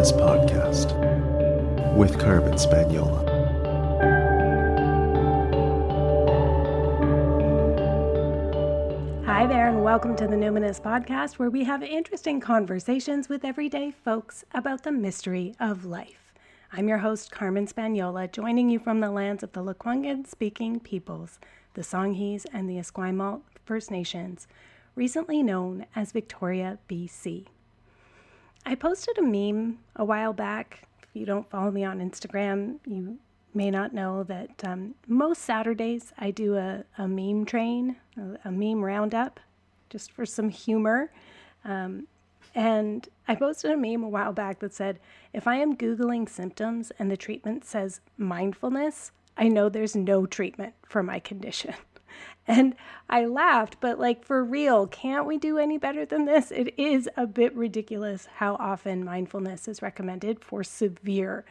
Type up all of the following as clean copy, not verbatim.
Luminous Podcast with Carmen Spaniola. Hi there, and welcome to the Luminous Podcast, where we have interesting conversations with everyday folks about the mystery of life. I'm your host, Carmen Spaniola, joining you from the lands of the Lekwungen-speaking peoples, the Songhees and the Esquimalt First Nations, recently known as Victoria, BC. I posted a meme a while back. If you don't follow me on Instagram, you may not know that most Saturdays I do a meme train, a meme roundup, just for some humor. And I posted a meme a while back that said, if I am Googling symptoms and the treatment says mindfulness, I know there's no treatment for my condition. And I laughed, but like, for real, can't we do any better than this? It is a bit ridiculous how often mindfulness is recommended for severe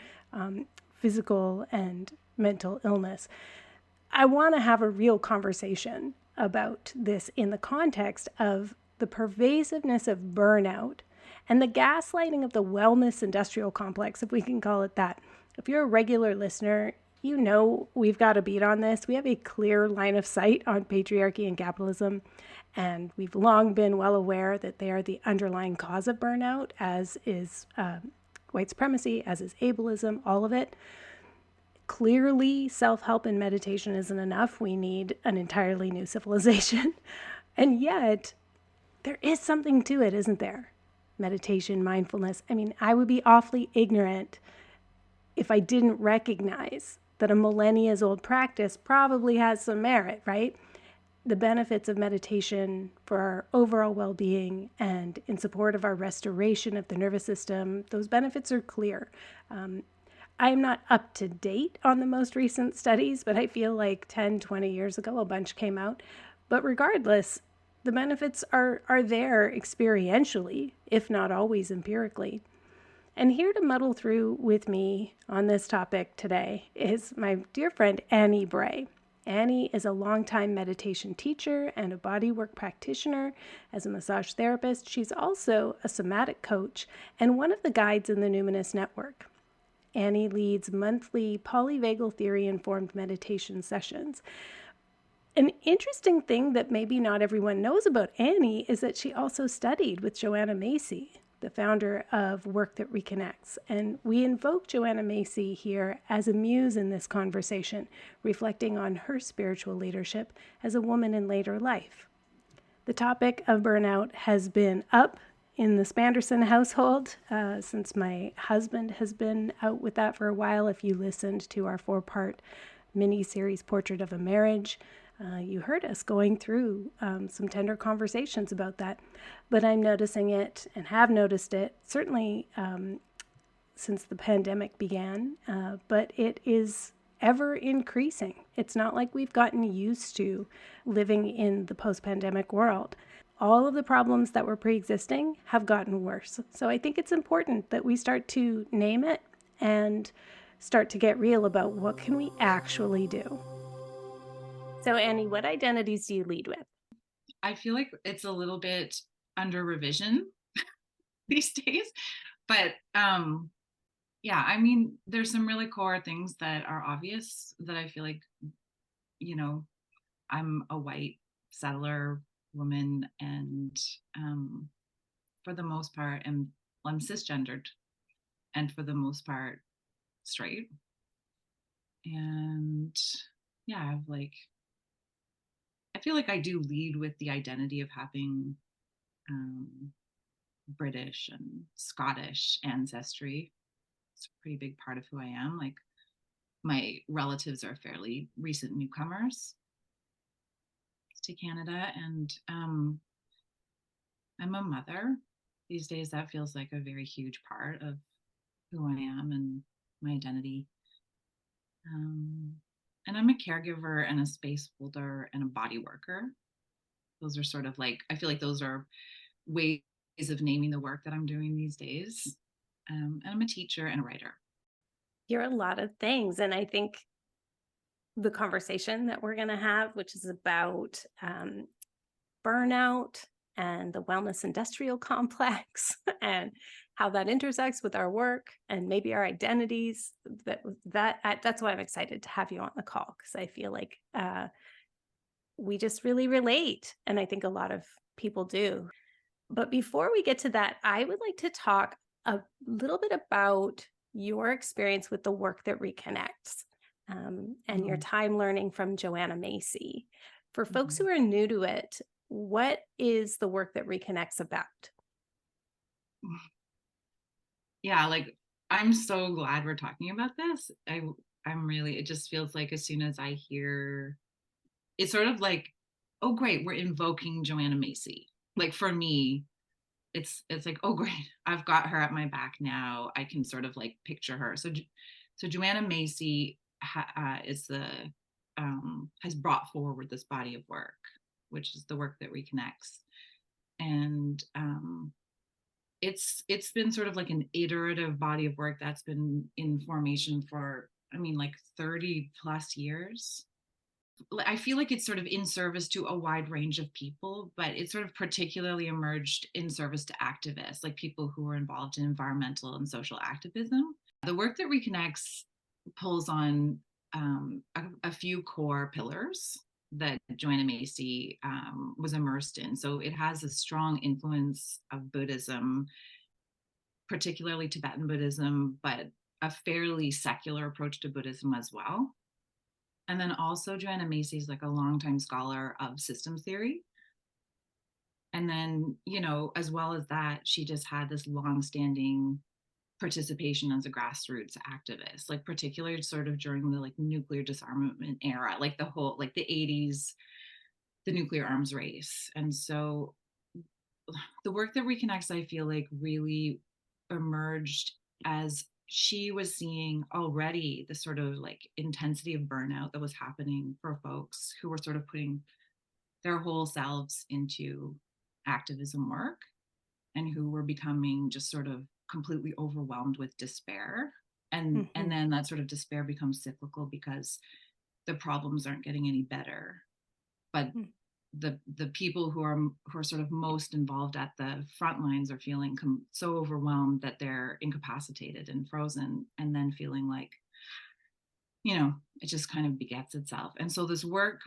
physical and mental illness. I want to have a real conversation about this in the context of the pervasiveness of burnout and the gaslighting of the wellness industrial complex, if we can call it that. If you're a regular listener, you know we've got a beat on this. We have a clear line of sight on patriarchy and capitalism, and we've long been well aware that they are the underlying cause of burnout, as is white supremacy, as is ableism, all of it. Clearly, self-help and meditation isn't enough. We need an entirely new civilization. And yet, there is something to it, isn't there? Meditation, mindfulness. I mean, I would be awfully ignorant if I didn't recognize that a millennias-old practice probably has some merit, right? The benefits of meditation for our overall well-being and in support of our restoration of the nervous system, those benefits are clear. I'm not up to date on the most recent studies, but I feel like 10, 20 years ago, a bunch came out. But regardless, the benefits are there experientially, if not always empirically. And here to muddle through with me on this topic today is my dear friend, Annie Bray. Annie is a longtime meditation teacher and a bodywork practitioner. As a massage therapist, she's also a somatic coach and one of the guides in the Numinous Network. Annie leads monthly polyvagal theory-informed meditation sessions. An interesting thing that maybe not everyone knows about Annie is that she also studied with Joanna Macy, the founder of Work That Reconnects. And we invoke Joanna Macy here as a muse in this conversation, reflecting on her spiritual leadership as a woman in later life. The topic of burnout has been up in the Spanderson household since my husband has been out with that for a while. If you listened to our 4-part mini-series, Portrait of a Marriage, you heard us going through some tender conversations about that. But I'm noticing it and have noticed it, certainly since the pandemic began, but it is ever increasing. It's not like we've gotten used to living in the post-pandemic world. All of the problems that were pre-existing have gotten worse. So I think it's important that we start to name it and start to get real about what can we actually do. So Annie, what identities do you lead with? I feel like it's a little bit under revision these days, but yeah, I mean, there's some really core things that are obvious that I feel like, you know, I'm a white settler woman, and for the most part, I'm cisgendered, and for the most part, straight. And yeah, I feel like I do lead with the identity of having British and Scottish ancestry. It's a pretty big part of who I am. Like, my relatives are fairly recent newcomers to Canada, and I'm a mother. These days, that feels like a very huge part of who I am and my identity. And I'm a caregiver and a space holder and a body worker. Those are sort of like, I feel like those are ways of naming the work that I'm doing these days. And I'm a teacher and a writer. You're a lot of things. And I think the conversation that we're going to have, which is about burnout and the wellness industrial complex and how that intersects with our work and maybe our identities. That's why I'm excited to have you on the call, because I feel like we just really relate, and I think a lot of people do. But before we get to that, I would like to talk a little bit about your experience with the work that reconnects, and your Mhm. time learning from Joanna Macy. For folks Mhm. who are new to it, what is the work that reconnects about? Yeah, like I'm so glad we're talking about this. I'm really, it just feels like as soon as I hear, it's sort of like, oh great, we're invoking Joanna Macy. Like for me, it's like, oh great, I've got her at my back now. I can sort of like picture her. So Joanna Macy is the has brought forward this body of work, which is the work that reconnects. And it's been sort of like an iterative body of work that's been in formation for, I mean, like 30 plus years. I feel like it's sort of in service to a wide range of people, but it sort of particularly emerged in service to activists, like people who were involved in environmental and social activism. The work that reconnects pulls on a few core pillars that Joanna Macy was immersed in. So it has a strong influence of Buddhism, particularly Tibetan Buddhism, but a fairly secular approach to Buddhism as well. And then also Joanna Macy is like a longtime scholar of systems theory. And then, as well as that, she just had this longstanding participation as a grassroots activist, like particularly sort of during the like nuclear disarmament era, like the whole, like the 80s, the nuclear arms race. And so the work that reconnects, I feel like, really emerged as she was seeing already the sort of like intensity of burnout that was happening for folks who were sort of putting their whole selves into activism work, and who were becoming just sort of completely overwhelmed with despair. And Mhm. then that sort of despair becomes cyclical because the problems aren't getting any better, but the people who are sort of most involved at the front lines are feeling so overwhelmed that they're incapacitated and frozen, and then feeling like, it just kind of begets itself. And so this work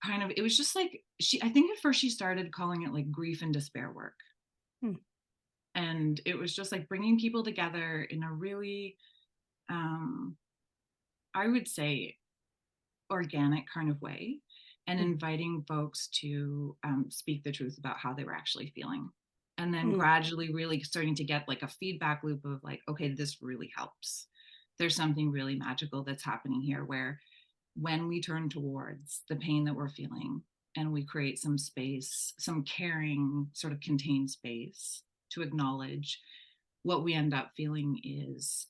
kind of, it was just like, I think at first she started calling it like grief and despair work. Mm. And it was just like bringing people together in a really, I would say, organic kind of way, and Mm. inviting folks to speak the truth about how they were actually feeling. And then Mm. gradually really starting to get like a feedback loop of like, okay, this really helps. There's something really magical that's happening here, where when we turn towards the pain that we're feeling and we create some space, some caring, sort of contained space to acknowledge, what we end up feeling is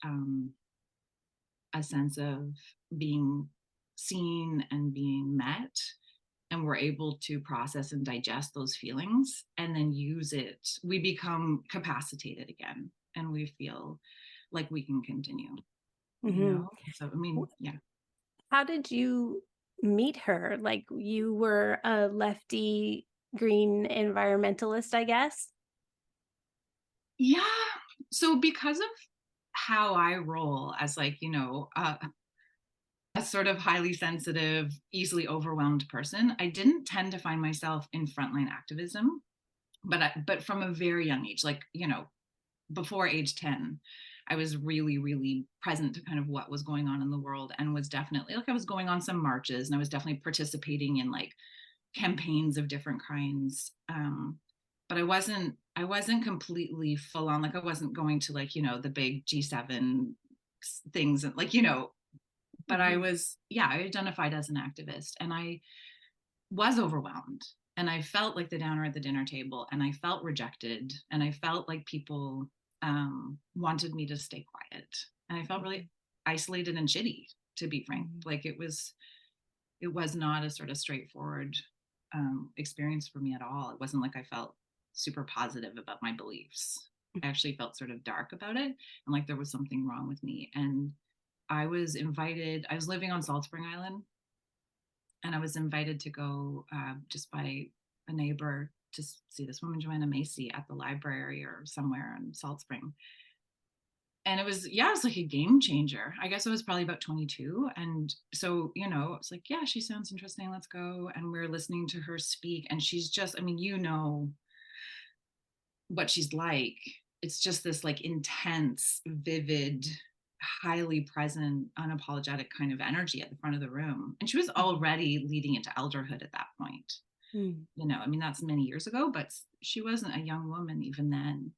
a sense of being seen and being met, and we're able to process and digest those feelings and then use it, we become capacitated again, and we feel like we can continue, Mhm. so I mean, yeah. How did you meet her? Like, you were a lefty green environmentalist, I guess? Yeah, so because of how I roll as like, a sort of highly sensitive, easily overwhelmed person, I didn't tend to find myself in frontline activism, but from a very young age, like, before age 10, I was really, really present to kind of what was going on in the world, and was definitely like, I was going on some marches, and I was definitely participating in like campaigns of different kinds. But I wasn't completely full on, like I wasn't going to like, the big G7 things, and like, but I Mhm. was, yeah, I identified as an activist, and I was overwhelmed, and I felt like the downer at the dinner table, and I felt rejected, and I felt like people wanted me to stay quiet, and I felt really Mhm. isolated and shitty, to be frank. Mhm. Like it was not a sort of straightforward experience for me at all. It wasn't like I felt super positive about my beliefs. I actually felt sort of dark about it, and like there was something wrong with me. And I was living on Salt Spring Island, and I was invited to go just by a neighbor to see this woman, Joanna Macy, at the library or somewhere in Salt Spring. And it was, yeah, it's like a game changer. I guess I was probably about 22. And so, it's like, yeah, she sounds interesting. Let's go. And we're listening to her speak. And she's just, I mean, what she's like. It's just this like intense, vivid, highly present, unapologetic kind of energy at the front of the room. And she was already leading into elderhood at that point. I mean, that's many years ago, but she wasn't a young woman even then.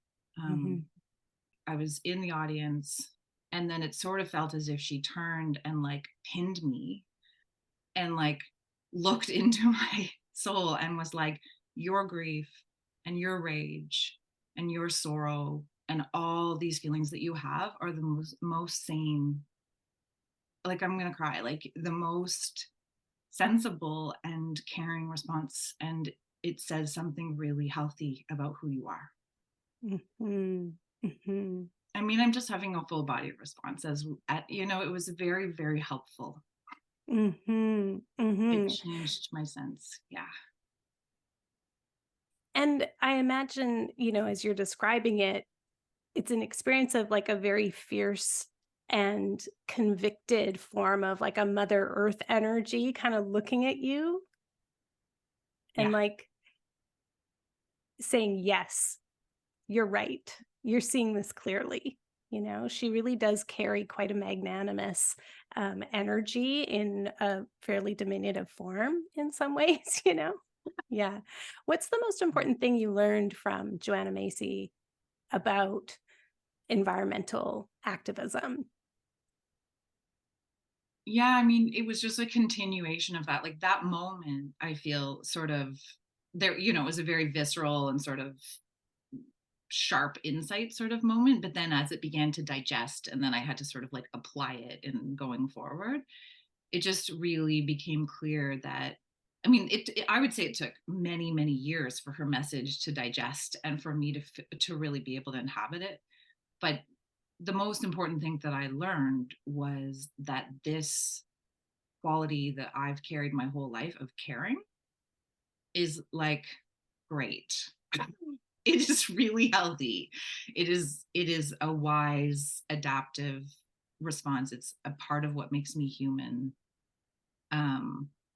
I was in the audience, and then it sort of felt as if she turned and like pinned me and like looked into my soul and was like, your grief and your rage and your sorrow and all these feelings that you have are the most sane, like, I'm gonna cry, like the most sensible and caring response, and it says something really healthy about who you are. I mean, I'm just having a full body response it was very, very helpful. It changed my sense. Yeah. And I imagine, as you're describing it, it's an experience of like a very fierce and convicted form of like a Mother Earth energy kind of looking at you and like saying, yes, you're right. You're seeing this clearly. She really does carry quite a magnanimous energy in a fairly diminutive form in some ways, Yeah. What's the most important thing you learned from Joanna Macy about environmental activism? Yeah, I mean, it was just a continuation of that. Like that moment, I feel sort of there, it was a very visceral and sort of sharp insight sort of moment. But then as it began to digest, and then I had to sort of like apply it in going forward, it just really became clear that, I mean, I would say it took many, many years for her message to digest and for me to really be able to inhabit it. But the most important thing that I learned was that this quality that I've carried my whole life of caring is like great. It is really healthy. It is a wise, adaptive response. It's a part of what makes me human.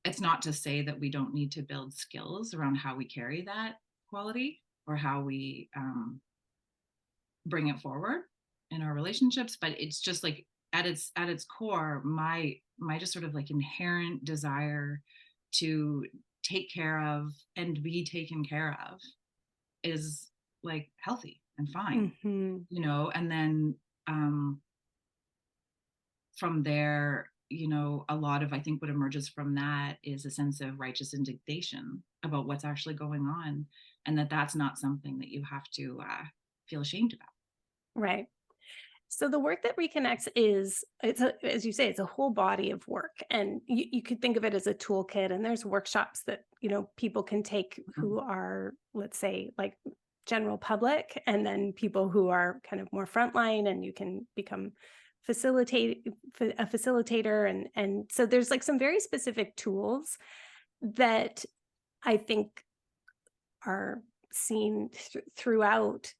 It's not to say that we don't need to build skills around how we carry that quality or how we bring it forward in our relationships, but it's just like at its core, my just sort of like inherent desire to take care of and be taken care of is like healthy and fine. And then from there, a lot of, I think what emerges from that is a sense of righteous indignation about what's actually going on, and that's not something that you have to feel ashamed about. Right. So the work that reconnects as you say, it's a whole body of work, and you could think of it as a toolkit. And there's workshops that people can take who are, let's say, like general public, and then people who are kind of more frontline, and you can become a facilitator, and so there's like some very specific tools that I think are seen throughout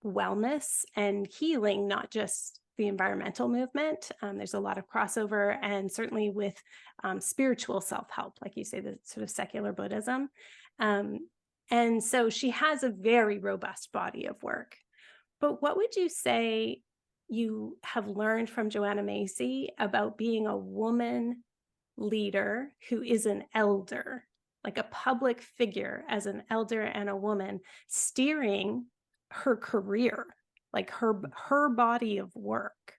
wellness and healing, not just the environmental movement. There's a lot of crossover, and certainly with spiritual self-help, like you say, the sort of secular Buddhism. And so she has a very robust body of work. But what would you say you have learned from Joanna Macy about being a woman leader who is an elder, like a public figure as an elder and a woman steering her career, like her body of work?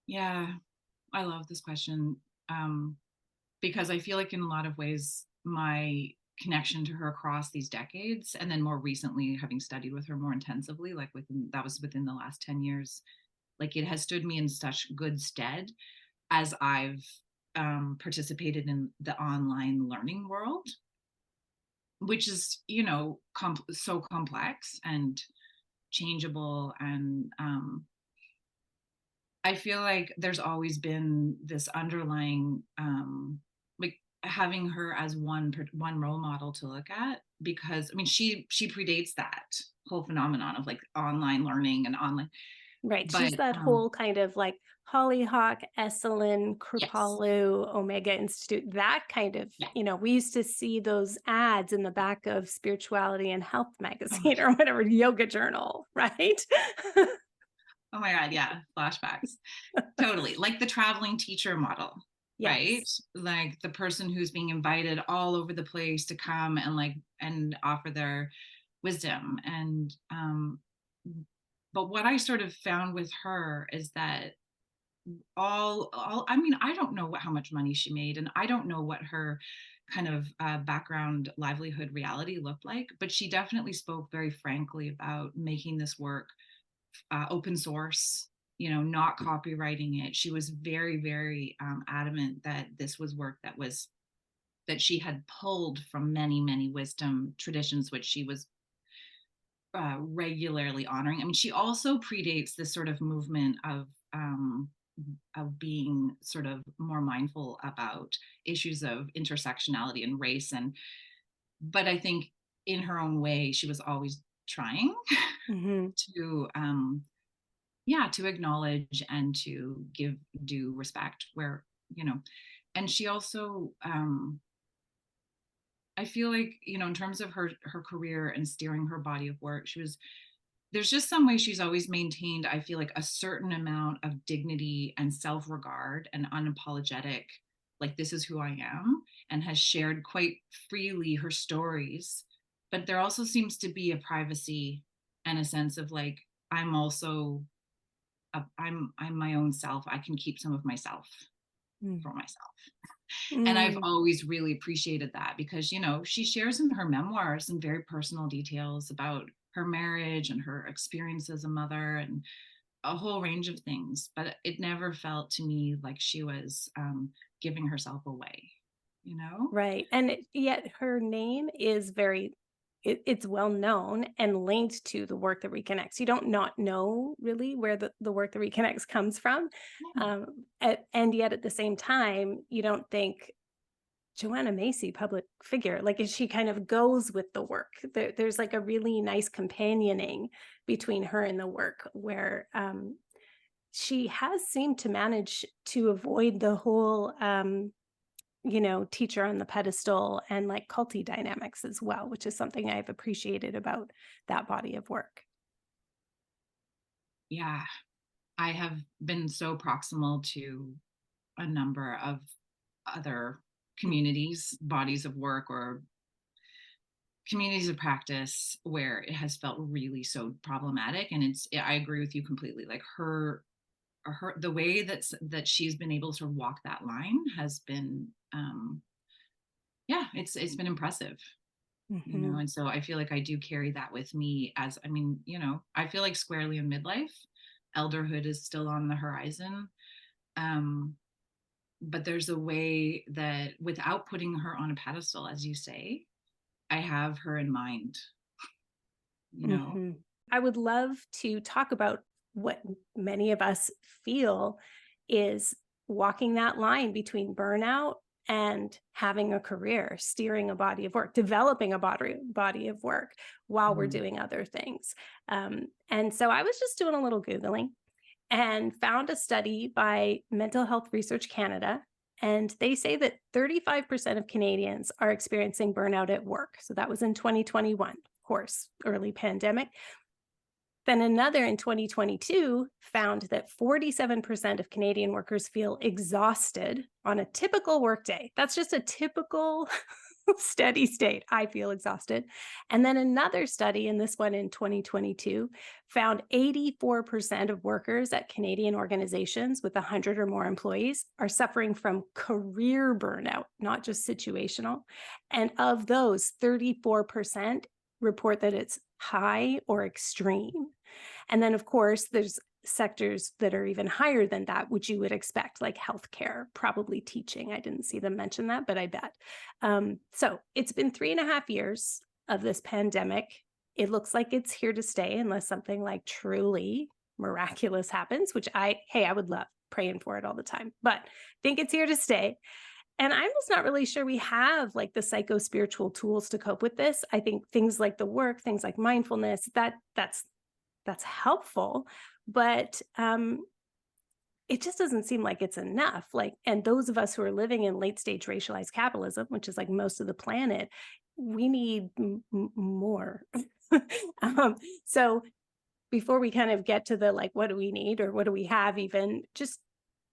Yeah, I love this question, because I feel like in a lot of ways, my connection to her across these decades, and then more recently having studied with her more intensively, like within the last 10 years, like it has stood me in such good stead as I've participated in the online learning world, which is, so complex and changeable. And I feel like there's always been this underlying, like, having her as one role model to look at, because I mean she predates that whole phenomenon of like online learning and online, Right. but She's that whole kind of like Hollyhock, Esalen, yes, Kripalu, Omega Institute, that kind of, yeah, we used to see those ads in the back of Spirituality and Health oh, magazine or whatever, Yoga Journal, right? oh my god, yeah, flashbacks. Totally. Like the traveling teacher model, right? Yes. Like the person who's being invited all over the place to come and like and offer their wisdom. And but what I sort of found with her is that all I mean, I don't know how much money she made, and I don't know what her kind of background livelihood reality looked like, but she definitely spoke very frankly about making this work open source, not copywriting it. She was very, very adamant that this was work that she had pulled from many, many wisdom traditions, which she was regularly honoring. I mean, she also predates this sort of movement of being sort of more mindful about issues of intersectionality and race, but I think in her own way, she was always trying Mm-hmm. to yeah, to acknowledge and to give due respect where, and she also I feel like, in terms of her career and steering her body of work, there's just some way she's always maintained, I feel like, a certain amount of dignity and self-regard and unapologetic, like this is who I am, and has shared quite freely her stories. But there also seems to be a privacy and a sense of like, I'm also I'm my own self. I can keep some of myself for myself. And I've Mm. always really appreciated that because, she shares in her memoirs some very personal details about her marriage and her experience as a mother and a whole range of things. But it never felt to me like she was giving herself away. Right. And yet her name is it's well known and linked to the work that reconnects. You don't not know really where the work that reconnects comes from. Yeah. And yet at the same time, you don't think Joanna Macy, public figure, like she kind of goes with the work. There's like a really nice companioning between her and the work where she has seemed to manage to avoid the whole teacher on the pedestal and like culty dynamics as well, which is something I've appreciated about that body of work. Yeah. I have been so proximal to a number of other communities, bodies of work, or communities of practice where it has felt really so problematic. And I agree with you completely. Like the way that she's been able to walk that line has been yeah, it's been impressive. Mm-hmm. And so I feel like I do carry that with me. As I mean, I feel like squarely in midlife, elderhood is still on the horizon. um but there's a way that, without putting her on a pedestal, as you say, I have her in mind, you know Mm-hmm. I would love to talk about what many of us feel is walking that line between burnout and having a career, steering a body of work, developing a body of work while we're Mhm. doing other things. And so I was just doing a little Googling and found a study by Mental Health Research Canada. And they say that 35% of Canadians are experiencing burnout at work. So that was in 2021, of course, early pandemic. Then another in 2022 found that 47% of Canadian workers feel exhausted on a typical workday. That's just a typical steady state. I feel exhausted. And then another study, and this one in 2022, found 84% of workers at Canadian organizations with 100 or more employees are suffering from career burnout, not just situational. And of those, 34% report that it's high or extreme. And then, of course, there's sectors that are even higher than that, which you would expect, like healthcare, probably teaching. I didn't see them mention that, but I bet. So it's been 3.5 years of this pandemic. It looks like it's here to stay unless something like truly miraculous happens, which I would love, praying for it all the time, but think it's here to stay. And I'm just not really sure we have like the psycho-spiritual tools to cope with this. I think things like the work, things like mindfulness, that's helpful, but it just doesn't seem like it's enough. Like, and those of us who are living in late stage racialized capitalism, which is like most of the planet, we need more. um, so before we kind of get to the like, what do we need or what do we have, even just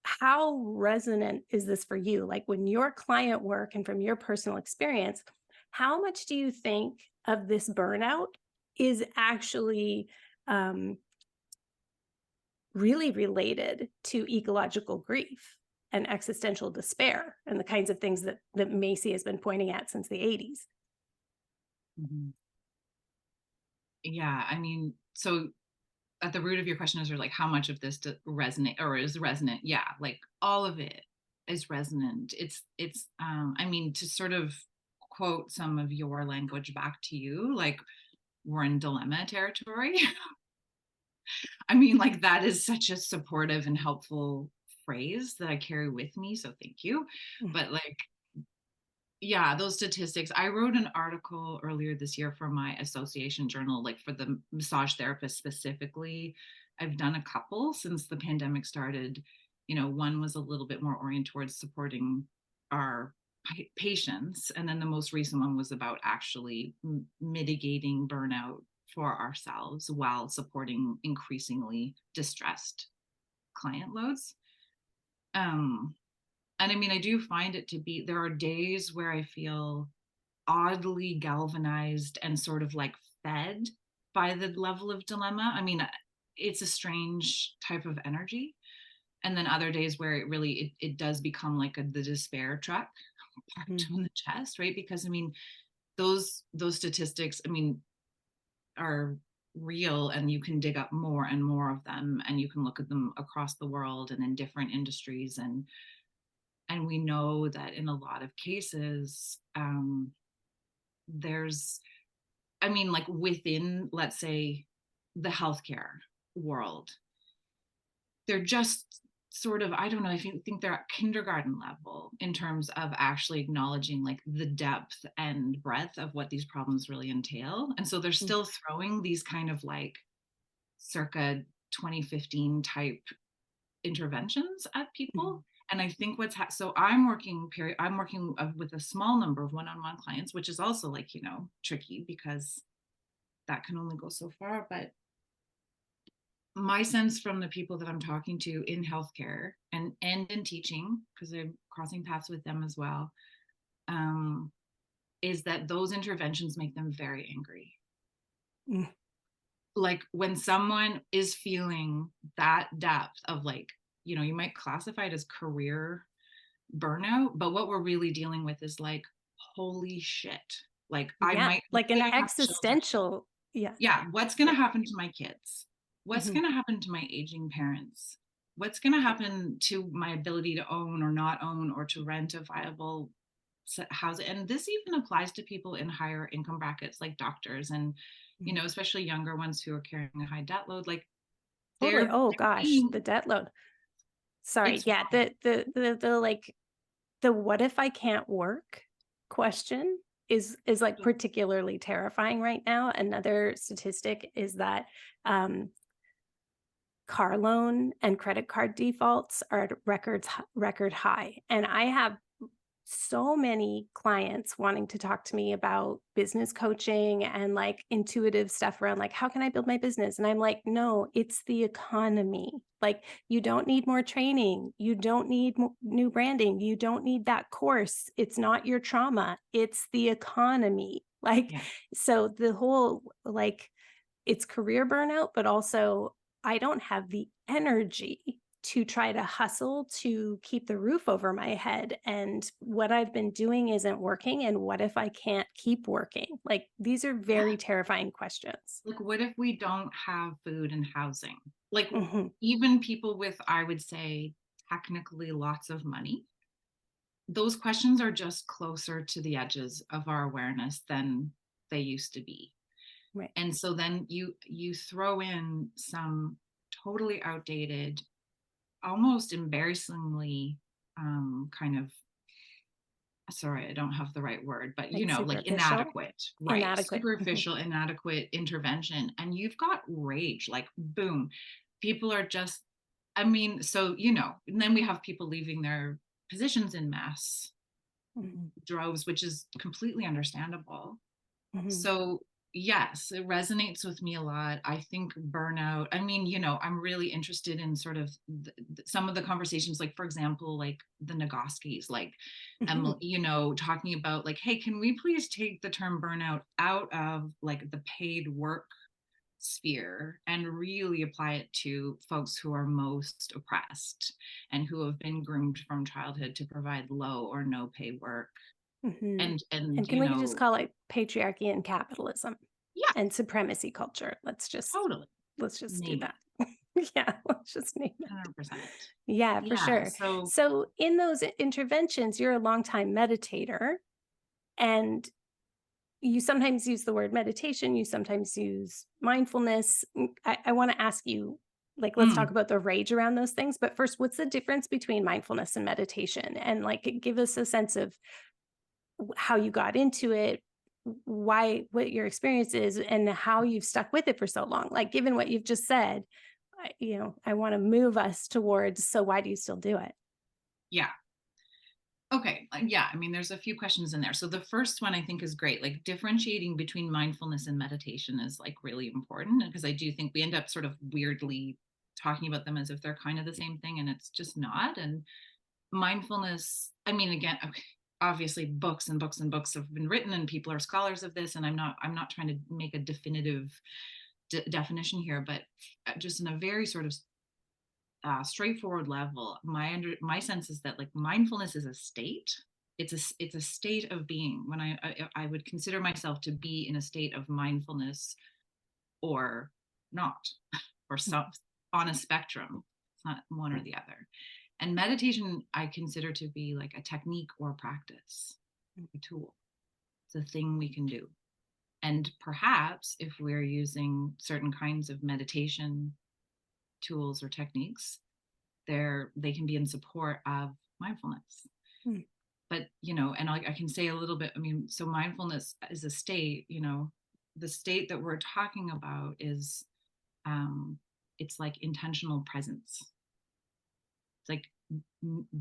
how resonant is this for you? Like when your client work and from your personal experience, how much do you think of this burnout is actually really related to ecological grief and existential despair and the kinds of things that Macy has been pointing at since the 80s? Mhm. Yeah, I mean, so at the root of your question is like how much of this resonate or is resonant? Yeah, like all of it is resonant. It's I mean, to sort of quote some of your language back to you, like we're in dilemma territory. I mean, like that is such a supportive and helpful phrase that I carry with me. So thank you. But like, yeah, those statistics. I wrote an article earlier this year for my association journal, like for the massage therapist specifically. I've done a couple since the pandemic started. You know, one was a little bit more oriented towards supporting our patients. And then the most recent one was about actually mitigating burnout for ourselves while supporting increasingly distressed client loads. Um, and I mean, I do find it to be, there are days where I feel oddly galvanized and sort of like fed by the level of dilemma. I mean, it's a strange type of energy. And then other days where it really, it does become like the despair truck parked on the chest, right? Because I mean, those statistics, I mean, are real and you can dig up more and more of them and you can look at them across the world and in different industries and we know that in a lot of cases there's I mean like within let's say the healthcare world they're just sort of I don't know if you think they're at kindergarten level in terms of actually acknowledging like the depth and breadth of what these problems really entail and so they're still throwing these kind of like circa 2015 type interventions at people and I think so I'm working with a small number of one-on-one clients which is also like you know tricky because that can only go so far but my sense from the people that I'm talking to in healthcare and in teaching, because I'm crossing paths with them as well, is that those interventions make them very angry. Like when someone is feeling that depth of like, you know, you might classify it as career burnout, but what we're really dealing with is like, holy shit. Like I Yeah, might like an have children. existential, yeah. Yeah, what's going to Yeah. happen to my kids? What's going to happen to my aging parents? What's going to happen to my ability to own or not own or to rent a viable housing? And this even applies to people in higher income brackets like doctors and, you know, especially younger ones who are carrying a high debt load. Like Totally. they're Oh gosh, being, the debt load. Sorry. it's Yeah, the like the what if I can't work question is like particularly terrifying right now. Another statistic is that car loan and credit card defaults are at record high. And I have so many clients wanting to talk to me about business coaching and like intuitive stuff around like how can I build my business, and I'm like, no, it's the economy. Like you don't need more training, you don't need new branding, you don't need that course. It's not your trauma, it's the economy. Like yeah. so the whole like it's career burnout, but also I don't have the energy to try to hustle to keep the roof over my head. And what I've been doing isn't working. And what if I can't keep working? Like these are very terrifying questions. Like, what if we don't have food and housing? Like, Mm-hmm. even people with, I would say, technically lots of money those questions are just closer to the edges of our awareness than they used to be. Right. And so then you throw in some totally outdated, almost embarrassingly kind of sorry, I don't have the right word, but Like like superficial, inadequate, right? inadequate. Superficial, inadequate intervention. And you've got rage, like boom. People are just, I mean, so, and then we have people leaving their positions in mass Mhm, droves, which is completely understandable. mhm, So yes, it resonates with me a lot. I think burnout, I mean, I'm really interested in sort of some of the conversations, like for example, like the Nagoskis, like mhm, talking about like, hey, can we please take the term burnout out of like the paid work sphere and really apply it to folks who are most oppressed and who have been groomed from childhood to provide low or no pay work. mhm. And And can we just call it patriarchy and capitalism yeah, and supremacy culture? totally. Let's just do Name it. that. Yeah, let's just name it. 100%. Yeah, for Yeah. sure. So, So in those interventions, you're a longtime meditator, and you sometimes use the word meditation, you sometimes use mindfulness. I want to ask you, like, let's talk mm, about the rage around those things. But first, what's the difference between mindfulness and meditation? And like, give us a sense of how you got into it, why, what your experience is, and how you've stuck with it for so long. Like, given what you've just said, I want to move us towards, so why do you still do it? yeah. Okay. Yeah. I mean, there's a few questions in there. So the first one I think is great. Like differentiating between mindfulness and meditation is like really important because I do think we end up sort of weirdly talking about them as if they're kind of the same thing, and it's just not. And mindfulness, I mean, again, okay, obviously books and books and books have been written and people are scholars of this, and I'm not trying to make a definitive definition here, but just in a very sort of straightforward level, my sense is that like mindfulness is a state. It's a state of being. When I would consider myself to be in a state of mindfulness or not, or some on a spectrum. It's not one or the other. And meditation I consider to be like a technique or practice, a tool. It's a thing we can do. And perhaps if we're using certain kinds of meditation tools or techniques, they can be in support of mindfulness. Mm, But and I can say a little bit, I mean, so mindfulness is a state. The state that we're talking about is it's like intentional presence. It's like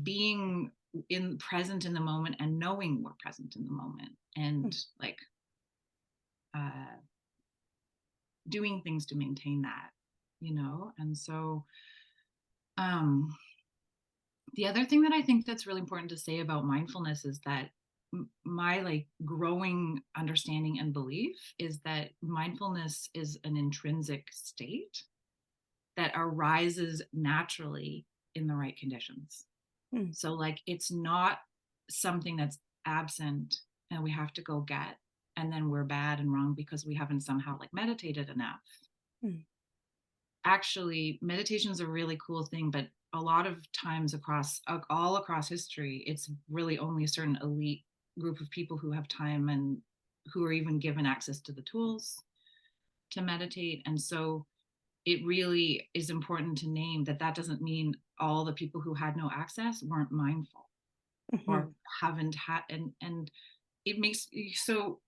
being in present in the moment and knowing we're present in the moment, and mm, like uh doing things to maintain that. And so um the other thing that I think that's really important to say about mindfulness is that my like growing understanding and belief is that mindfulness is an intrinsic state that arises naturally in the right conditions. mm, So like it's not something that's absent and we have to go get, and then we're bad and wrong because we haven't somehow like meditated enough. mm, Actually, meditation is a really cool thing, but a lot of times all across history, it's really only a certain elite group of people who have time and who are even given access to the tools to meditate. And so it really is important to name that doesn't mean all the people who had no access weren't mindful or mhm, haven't had. And it makes so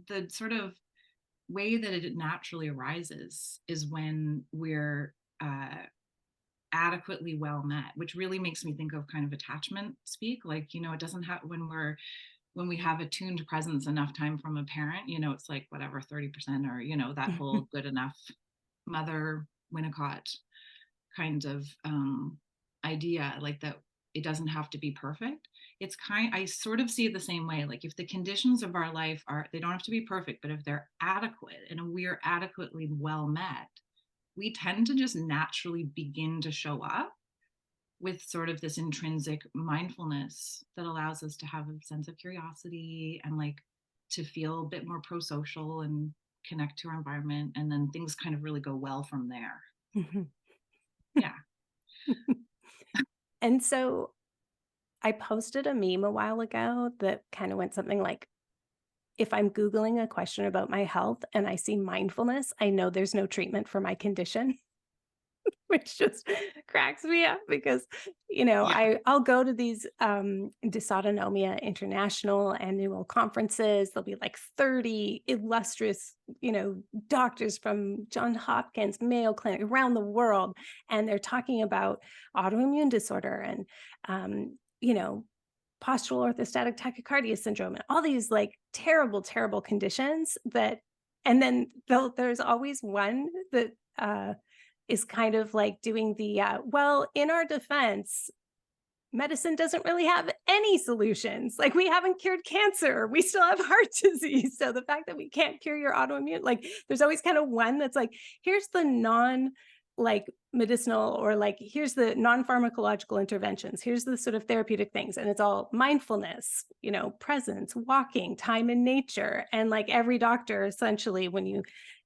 the sort of way that it naturally arises is when we're adequately well met, which really makes me think of kind of attachment speak. Like, it doesn't have, when we have attuned presence enough time from a parent, it's like whatever, 30%, or, that whole good enough mother Winnicott kind of idea, like that it doesn't have to be perfect. I sort of see it the same way. Like if the conditions of our life they don't have to be perfect, but if they're adequate and we're adequately well met, we tend to just naturally begin to show up with sort of this intrinsic mindfulness that allows us to have a sense of curiosity and like to feel a bit more pro-social and connect to our environment, and then things kind of really go well from there. mhm. Yeah. And so I posted a meme a while ago that kind of went something like, if I'm Googling a question about my health and I see mindfulness, I know there's no treatment for my condition. which just cracks me up because, Yeah. I'll go to these dysautonomia international annual conferences. There'll be like 30 illustrious, doctors from Johns Hopkins, Mayo Clinic around the world. And they're talking about autoimmune disorder and, postural orthostatic tachycardia syndrome and all these like terrible, terrible conditions and then there's always one that, is kind of like doing the, well, in our defense, medicine doesn't really have any solutions. Like we haven't cured cancer, we still have heart disease. So the fact that we can't cure your autoimmune, like there's always kind of one that's like, here's the non like medicinal or like here's the non-pharmacological interventions, here's the sort of therapeutic things, and it's all mindfulness, presence, walking, time in nature. And like every doctor essentially when you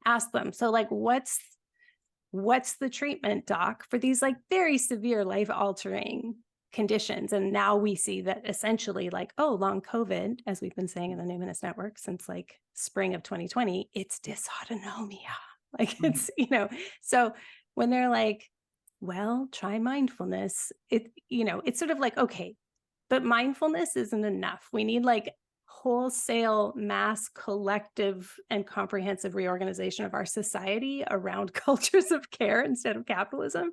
ask them, so like what's the treatment, doc, for these like very severe life altering conditions? And now we see that essentially like, oh, long COVID, as we've been saying in the Numinous Network since like spring of 2020, it's dysautonomia. Like Mhm. it's, so when they're like, well, try mindfulness, it's sort of like, okay, but mindfulness isn't enough. We need like wholesale mass collective and comprehensive reorganization of our society around cultures of care instead of capitalism.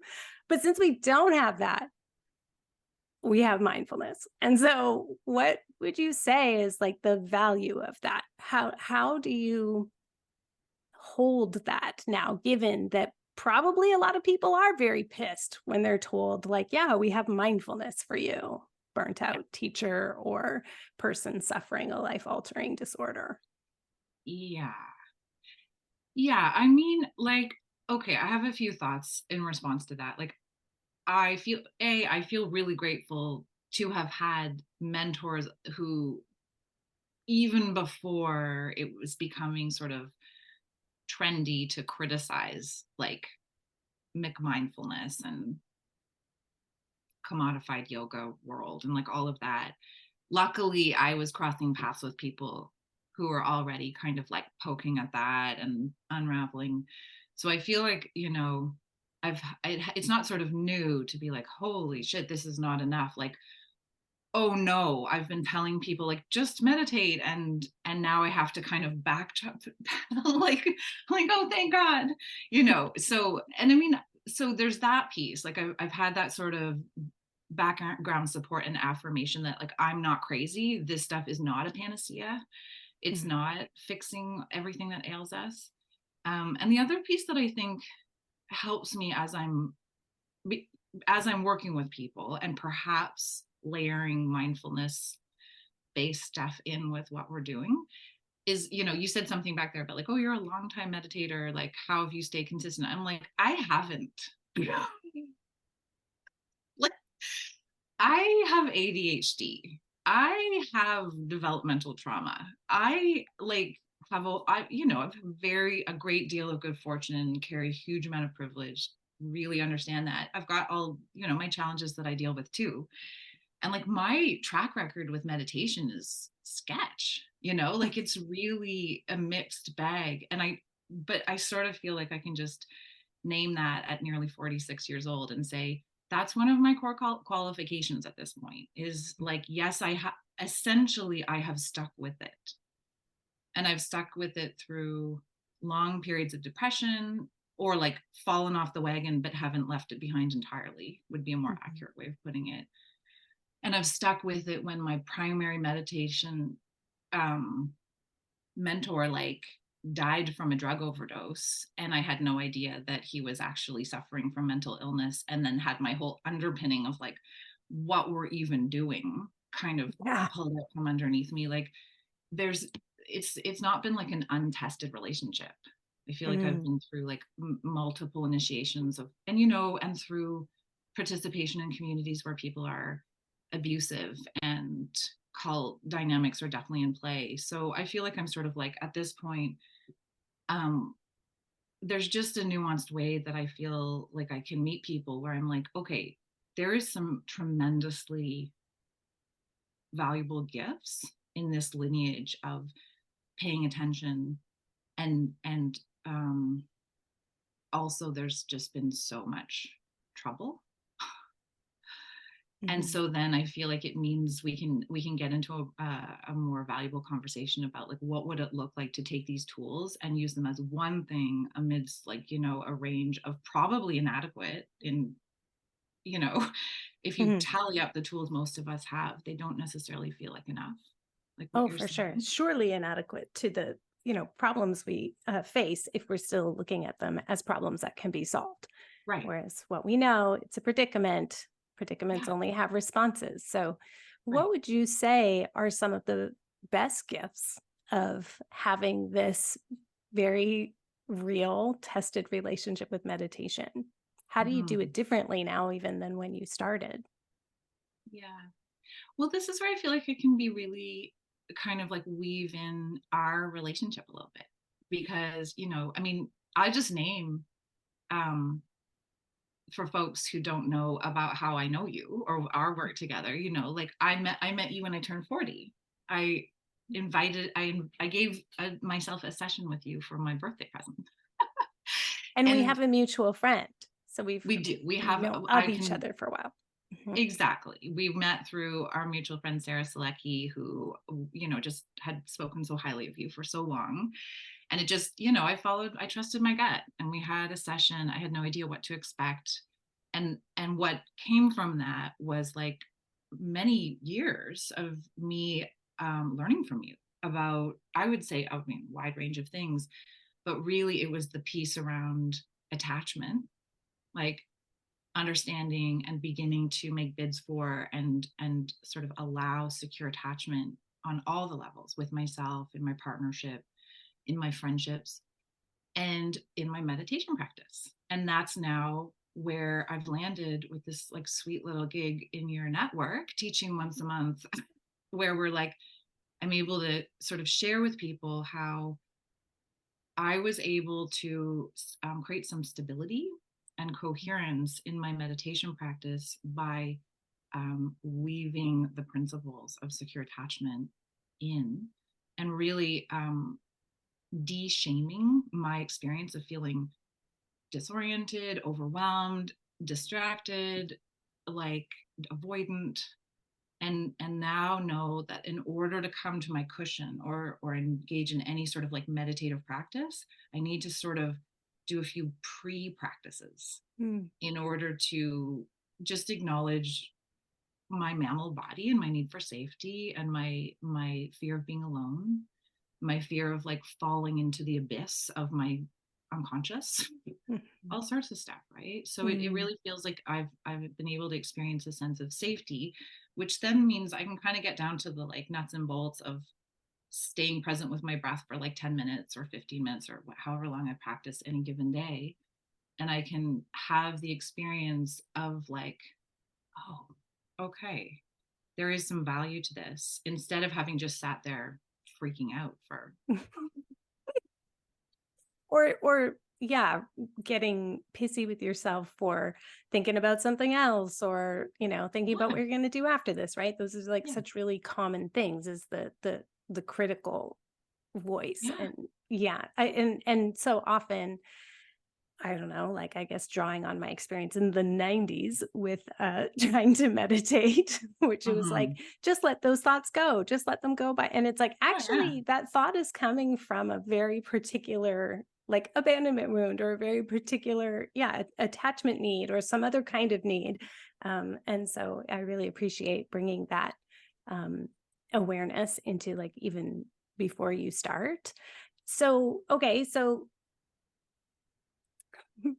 But since we don't have that, we have mindfulness. And so what would you say is like the value of that? How do you hold that now, given that probably a lot of people are very pissed when they're told like, yeah, we have mindfulness for you, burnt out teacher or person suffering a life altering disorder? Yeah. Yeah. I mean, like, okay, I have a few thoughts in response to that. Like, I feel really grateful to have had mentors who, even before it was becoming sort of trendy to criticize like McMindfulness and commodified yoga world and like all of that. Luckily, I was crossing paths with people who were already kind of like poking at that and unraveling. So I feel like, it's not sort of new to be like, holy shit, this is not enough. Like, oh no, I've been telling people like just meditate, and now I have to kind of backtrack like oh thank God, So, and I mean, so there's that piece. Like I've had that sort of background support and affirmation that like I'm not crazy. This stuff is not a panacea. It's Mm. not fixing everything that ails us. And the other piece that I think helps me as I'm working with people and perhaps layering mindfulness based stuff in with what we're doing is, you said something back there about like, oh, you're a long time meditator. Like, how have you stayed consistent? I'm like, I haven't. Like, I have ADHD. I have developmental trauma. I like I've a great deal of good fortune and carry a huge amount of privilege. Really understand that. I've got all, my challenges that I deal with too. And like my track record with meditation is sketch, like it's really a mixed bag. But I sort of feel like I can just name that at nearly 46 years old and say, that's one of my core qualifications at this point is like, yes, essentially, I have stuck with it. And I've stuck with it through long periods of depression or like fallen off the wagon, but haven't left it behind entirely, would be a more Mhm. accurate way of putting it. And I've stuck with it when my primary meditation um, mentor like died from a drug overdose, and I had no idea that he was actually suffering from mental illness, and then had my whole underpinning of like what we're even doing kind of Yeah. pulled out from underneath me. Like there's it's not been like an untested relationship. I feel like I've Mm. been through like multiple initiations of and through participation in communities where people are abusive and cult dynamics are definitely in play. So I feel like I'm sort of like at this point, um, there's just a nuanced way that I feel like I can meet people where I'm like, okay, there is some tremendously valuable gifts in this lineage of paying attention and also there's just been so much trouble. And Mhm. so then I feel like it means we can get into a more valuable conversation about like what would it look like to take these tools and use them as one thing amidst like, you know, a range of probably inadequate in, you know, if you Mhm. tally up the tools most of us have, they don't necessarily feel like enough, like what Oh, you're for sure. saying. Surely inadequate to the, problems we face if we're still looking at them as problems that can be solved. Right. Whereas what we know, it's a predicament. Predicaments Yeah. only have responses. So, what Right. would you say are some of the best gifts of having this very real, tested relationship with meditation? How do you do Mhm. it differently now, even than when you started? Yeah. Well, this is where I feel like it can be really kind of like weave in our relationship a little bit because, you know, I mean, I just name um for folks who don't know about how I know you or our work together, you know, like I met you when I turned 40. I I gave myself a session with you for my birthday present. And we And have a mutual friend. So we do. We we have know of I each can other for a while. Mhm. exactly. We met through our mutual friend Sarah Selecki, who, you know, just had spoken so highly of you for so long. And it just, you know, I trusted my gut and we had a session. I had no idea what to expect. And what came from that was like many years of me learning from you about, I would say, I mean, wide range of things, but really it was the piece around attachment, like understanding and beginning to make bids for and sort of allow secure attachment on all the levels with myself in my partnership, in my friendships, and in my meditation practice. And that's now where I've landed with this like sweet little gig in your network teaching once a month where we're like I'm able to sort of share with people how I was able to create some stability and coherence in my meditation practice by weaving the principles of secure attachment in and really de-shaming my experience of feeling disoriented, overwhelmed, distracted, like avoidant, and now know that in order to come to my cushion or engage in any sort of like meditative practice, I need to sort of do a few pre-practices Mm. in order to just acknowledge my mammal body and my need for safety and my fear of being alone, my fear of like falling into the abyss of my unconscious, Mhm. all sorts of stuff, right? So it Mm. really feels like I've been able to experience a sense of safety, which then means I can kind of get down to the like nuts and bolts of staying present with my breath for like 10 minutes or 15 minutes or however long I practice any given day. And I can have the experience of like, oh, okay, there is some value to this instead of having just sat there freaking out for Or yeah, getting pissy with yourself for thinking about something else or, thinking about what yeah, you're going to do after this, right? Those are like yeah, such really common things is the critical voice. yeah. And yeah, and so often I don't know, like I guess drawing on my experience in the 90s with trying to meditate, which it was like, Hmm. just let those thoughts go, just let them go by. And it's like, Oh yeah. actually, that thought is coming from a very particular like abandonment wound or a very particular, yeah, attachment need or some other kind of need. And so I really appreciate bringing that um, awareness into like even before you start. So, okay, so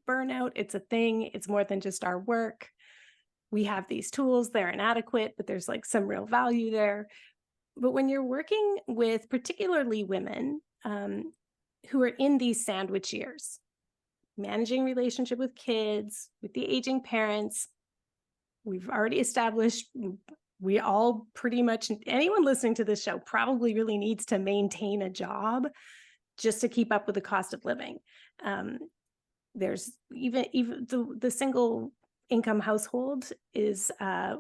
burnout, it's a thing. It's more than just our work. We have these tools, they're inadequate, but there's like some real value there. But when you're working with particularly women who are in these sandwich years, managing relationship with kids, with the aging parents, we've already established we all pretty much, anyone listening to this show probably really needs to maintain a job just to keep up with the cost of living. Um, there's even the single income household is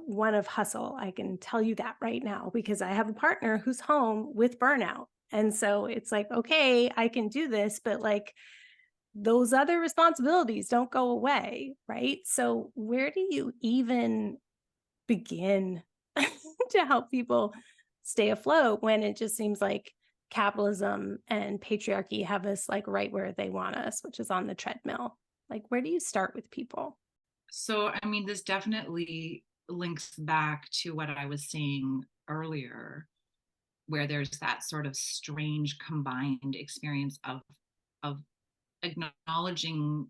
one of hustle. I can tell you that right now because I have a partner who's home with burnout. And so it's like, okay, I can do this, but like those other responsibilities don't go away, right? So where do you even begin to help people stay afloat when it just seems like capitalism and patriarchy have us like right where they want us, which is on the treadmill? Like, where do you start with people? So, I mean, this definitely links back to what I was saying earlier, where there's that sort of strange combined experience of acknowledging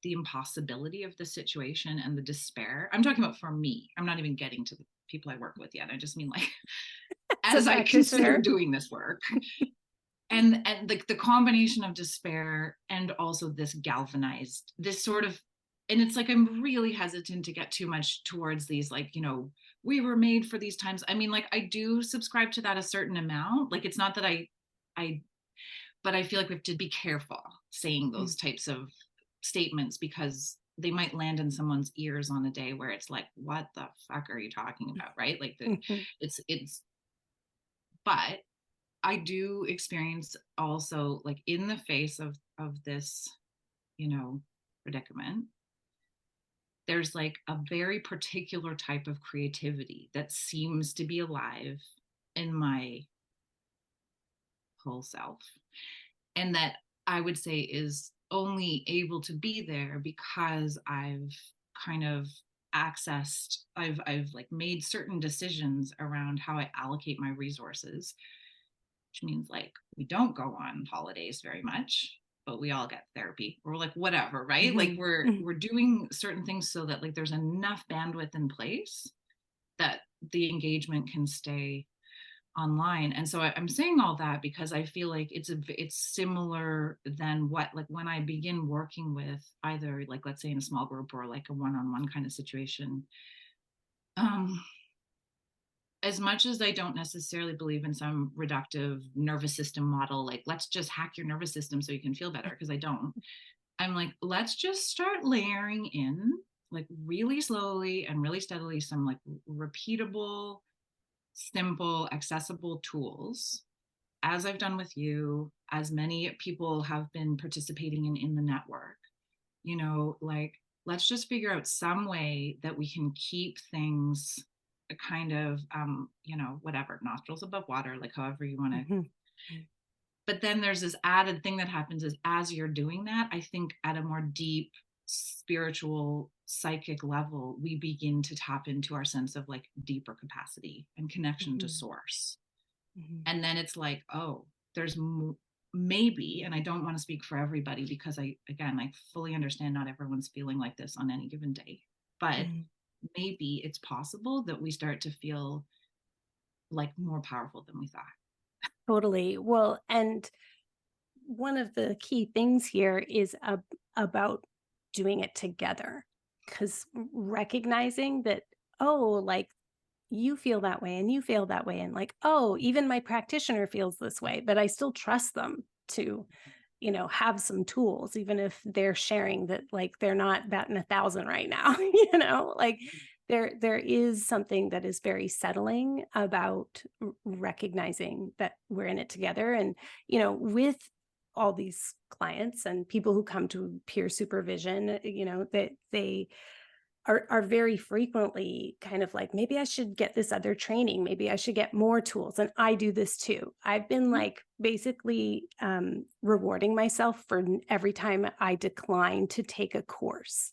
the impossibility of the situation and the despair. I'm talking about for me. I'm not even getting to the people I work with yet. I just mean like as I consider doing this work. And the combination of despair and also this galvanized, this sort of, and it's like I'm really hesitant to get too much towards these, like, you know, we were made for these times. I mean, like, I do subscribe to that a certain amount. Like, it's not that but I feel like we have to be careful saying those types of statements, because they might land in someone's ears on a day where it's like, what the fuck are you talking about, right? Like it's but I do experience also, like, in the face of this, you know, predicament, there's like a very particular type of creativity that seems to be alive in my whole self, and that I would say is only able to be there because I've kind of I've like made certain decisions around how I allocate my resources, which means like we don't go on holidays very much, but we all get therapy or like whatever, right? Like we're doing certain things so that like there's enough bandwidth in place that the engagement can stay online. And so I'm saying all that because I feel like it's similar than what, like, when I begin working with either, like, let's say in a small group or like a one-on-one kind of situation, as much as I don't necessarily believe in some reductive nervous system model, like let's just hack your nervous system so you can feel better, because I don't. I'm like, let's just start layering in, like, really slowly and really steadily, some like repeatable, simple, accessible tools, as I've done with you, as many people have been participating in the network. You know, like, let's just figure out some way that we can keep things a kind of, you know, whatever, nostrils above water, like however you want to. But then there's this added thing that happens is, as you're doing that, I think at a more deep spiritual psychic level, we begin to tap into our sense of like deeper capacity and connection to source. And then it's like, oh, there's maybe, and I don't want to speak for everybody because I fully understand not everyone's feeling like this on any given day, but maybe it's possible that we start to feel like more powerful than we thought. Totally. Well, and one of the key things here is about doing it together, because recognizing that, oh, like, you feel that way and you feel that way, and like, oh, even my practitioner feels this way, but I still trust them to, you know, have some tools, even if they're sharing that like they're not batting 1,000 right now. You know, like there is something that is very settling about recognizing that we're in it together. And, you know, with all these clients and people who come to peer supervision, you know, that they are very frequently kind of like, maybe I should get this other training, maybe I should get more tools. And I do this too. I've been like basically rewarding myself for every time I decline to take a course.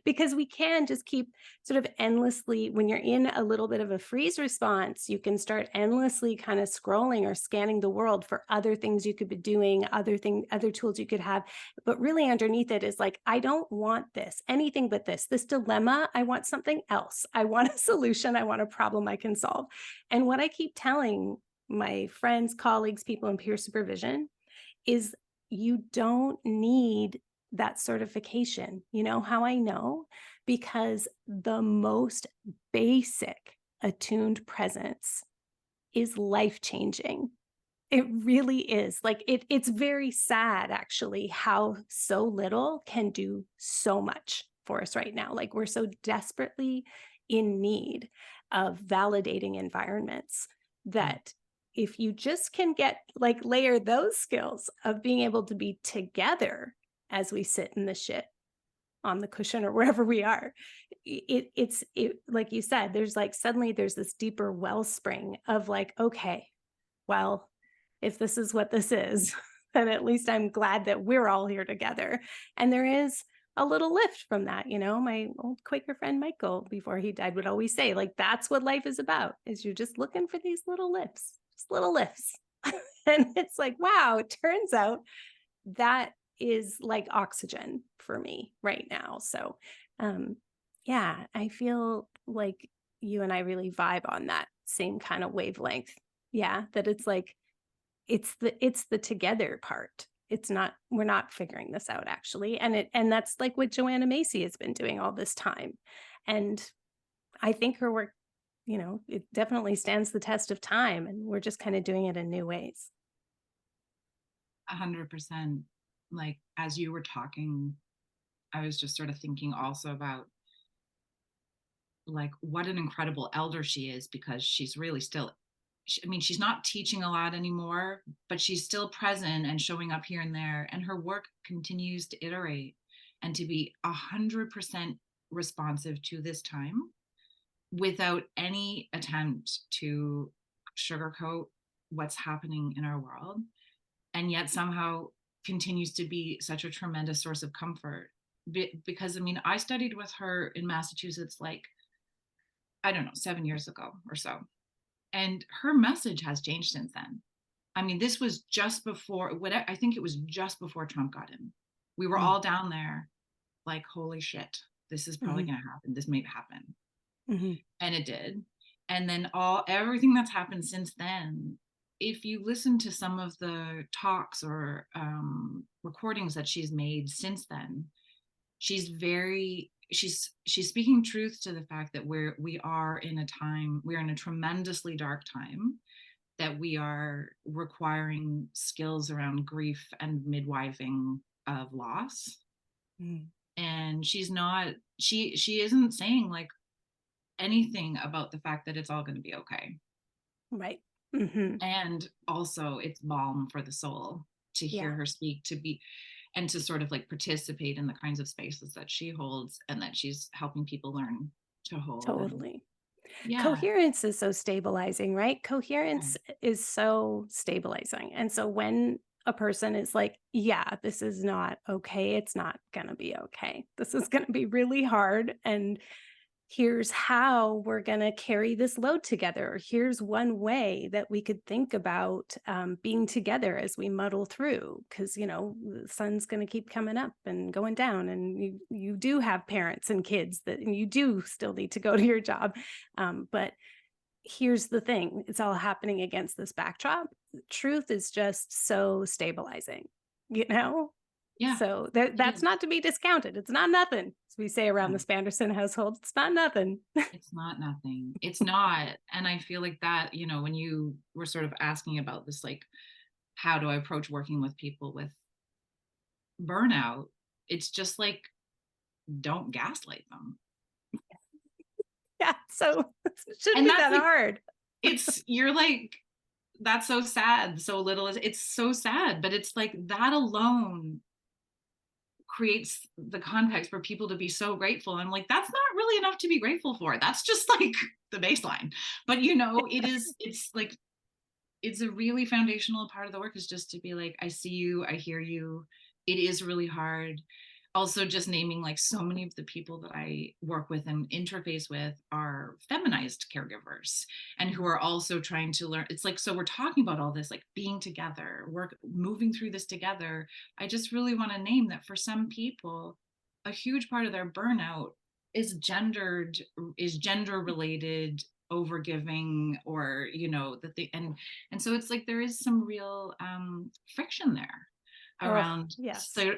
Because we can just keep sort of endlessly, when you're in a little bit of a freeze response, you can start endlessly kind of scrolling or scanning the world for other things you could be doing, other tools you could have. But really underneath it is like, I don't want anything but this dilemma. I want something else. I want a solution. I want a problem I can solve. And what I keep telling my friends, colleagues, people in peer supervision is, you don't need that certification. You know how I know? Because the most basic attuned presence is life-changing. It really is. Like, it's very sad, actually, how so little can do so much for us right now. Like, we're so desperately in need of validating environments that if you just can get like layer those skills of being able to be together as we sit in the shit on the cushion or wherever we are, it's like you said, there's like suddenly there's this deeper wellspring of like, okay, well, if this is what this is, then at least I'm glad that we're all here together. And there is a little lift from that. My old Quaker friend Michael, before he died, would always say, like, that's what life is about, is you're just looking for these little lifts, just little lifts. And it's like, wow, it turns out that is like oxygen for me right now. So yeah, I feel like you and I really vibe on that same kind of wavelength. Yeah, that it's like it's the together part. It's not, we're not figuring this out actually. And that's like what Joanna Macy has been doing all this time. And I think her work, it definitely stands the test of time, and we're just kind of doing it in new ways. 100%. Like, as you were talking, I was just sort of thinking also about like what an incredible elder she is, because she's really still, I mean, she's not teaching a lot anymore, but she's still present and showing up here and there. And her work continues to iterate and to be 100% responsive to this time without any attempt to sugarcoat what's happening in our world. And yet somehow continues to be such a tremendous source of comfort. Because, I mean, I studied with her in Massachusetts, like, I don't know, 7 years ago or so. And her message has changed since then. I mean, this was just before, I think it was just before Trump got in. We were all down there like, holy shit, this is probably going to happen. This may happen. And it did. And then everything that's happened since then, if you listen to some of the talks or recordings that she's made since then, she's speaking truth to the fact that we are in a tremendously dark time, that we are requiring skills around grief and midwifing of loss. And she isn't saying like anything about the fact that it's all going to be okay. Right. And also it's balm for the soul to hear her speak, and to sort of like participate in the kinds of spaces that she holds and that she's helping people learn to hold. Totally. Yeah. Coherence is so stabilizing, right? Coherence is so stabilizing. And so when a person is like, yeah, this is not okay, it's not going to be okay. This is going to be really hard. And here's how we're going to carry this load together. Here's one way that we could think about being together as we muddle through, because, the sun's going to keep coming up and going down, and you do have parents and kids and you do still need to go to your job. But here's the thing, it's all happening against this backdrop. Truth is just so stabilizing, Yeah. So that's not to be discounted. It's not nothing, as we say around the Spanderson household. It's not nothing. It's not nothing. It's not. And I feel like that, when you were sort of asking about this, like, how do I approach working with people with burnout? It's just like, don't gaslight them. Yeah. So it shouldn't be that hard. You're like, that's so sad. So little it's so sad, but it's like that alone creates the context for people to be so grateful. I'm like, that's not really enough to be grateful for. That's just like the baseline. But it's a really foundational part of the work, is just to be like, I see you, I hear you. It is really hard. Also, just naming like so many of the people that I work with and interface with are feminized caregivers, and who are also trying to learn. It's like, so we're talking about all this, like being together, moving through this together. I just really want to name that for some people, a huge part of their burnout is gender related, overgiving, or and so it's like there is some real friction there around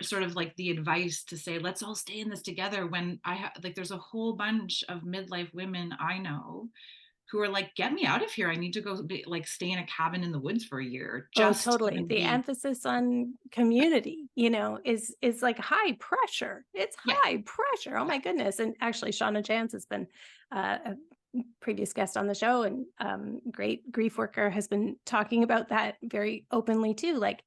sort of like the advice to say, let's all stay in this together, when there's a whole bunch of midlife women I know who are like, get me out of here, I need to go stay in a cabin in the woods for a year. Totally. The emphasis on community, is like high pressure. It's high pressure. Oh my goodness. And actually Shauna Jans has been previous guest on the show and great grief worker has been talking about that very openly too. Like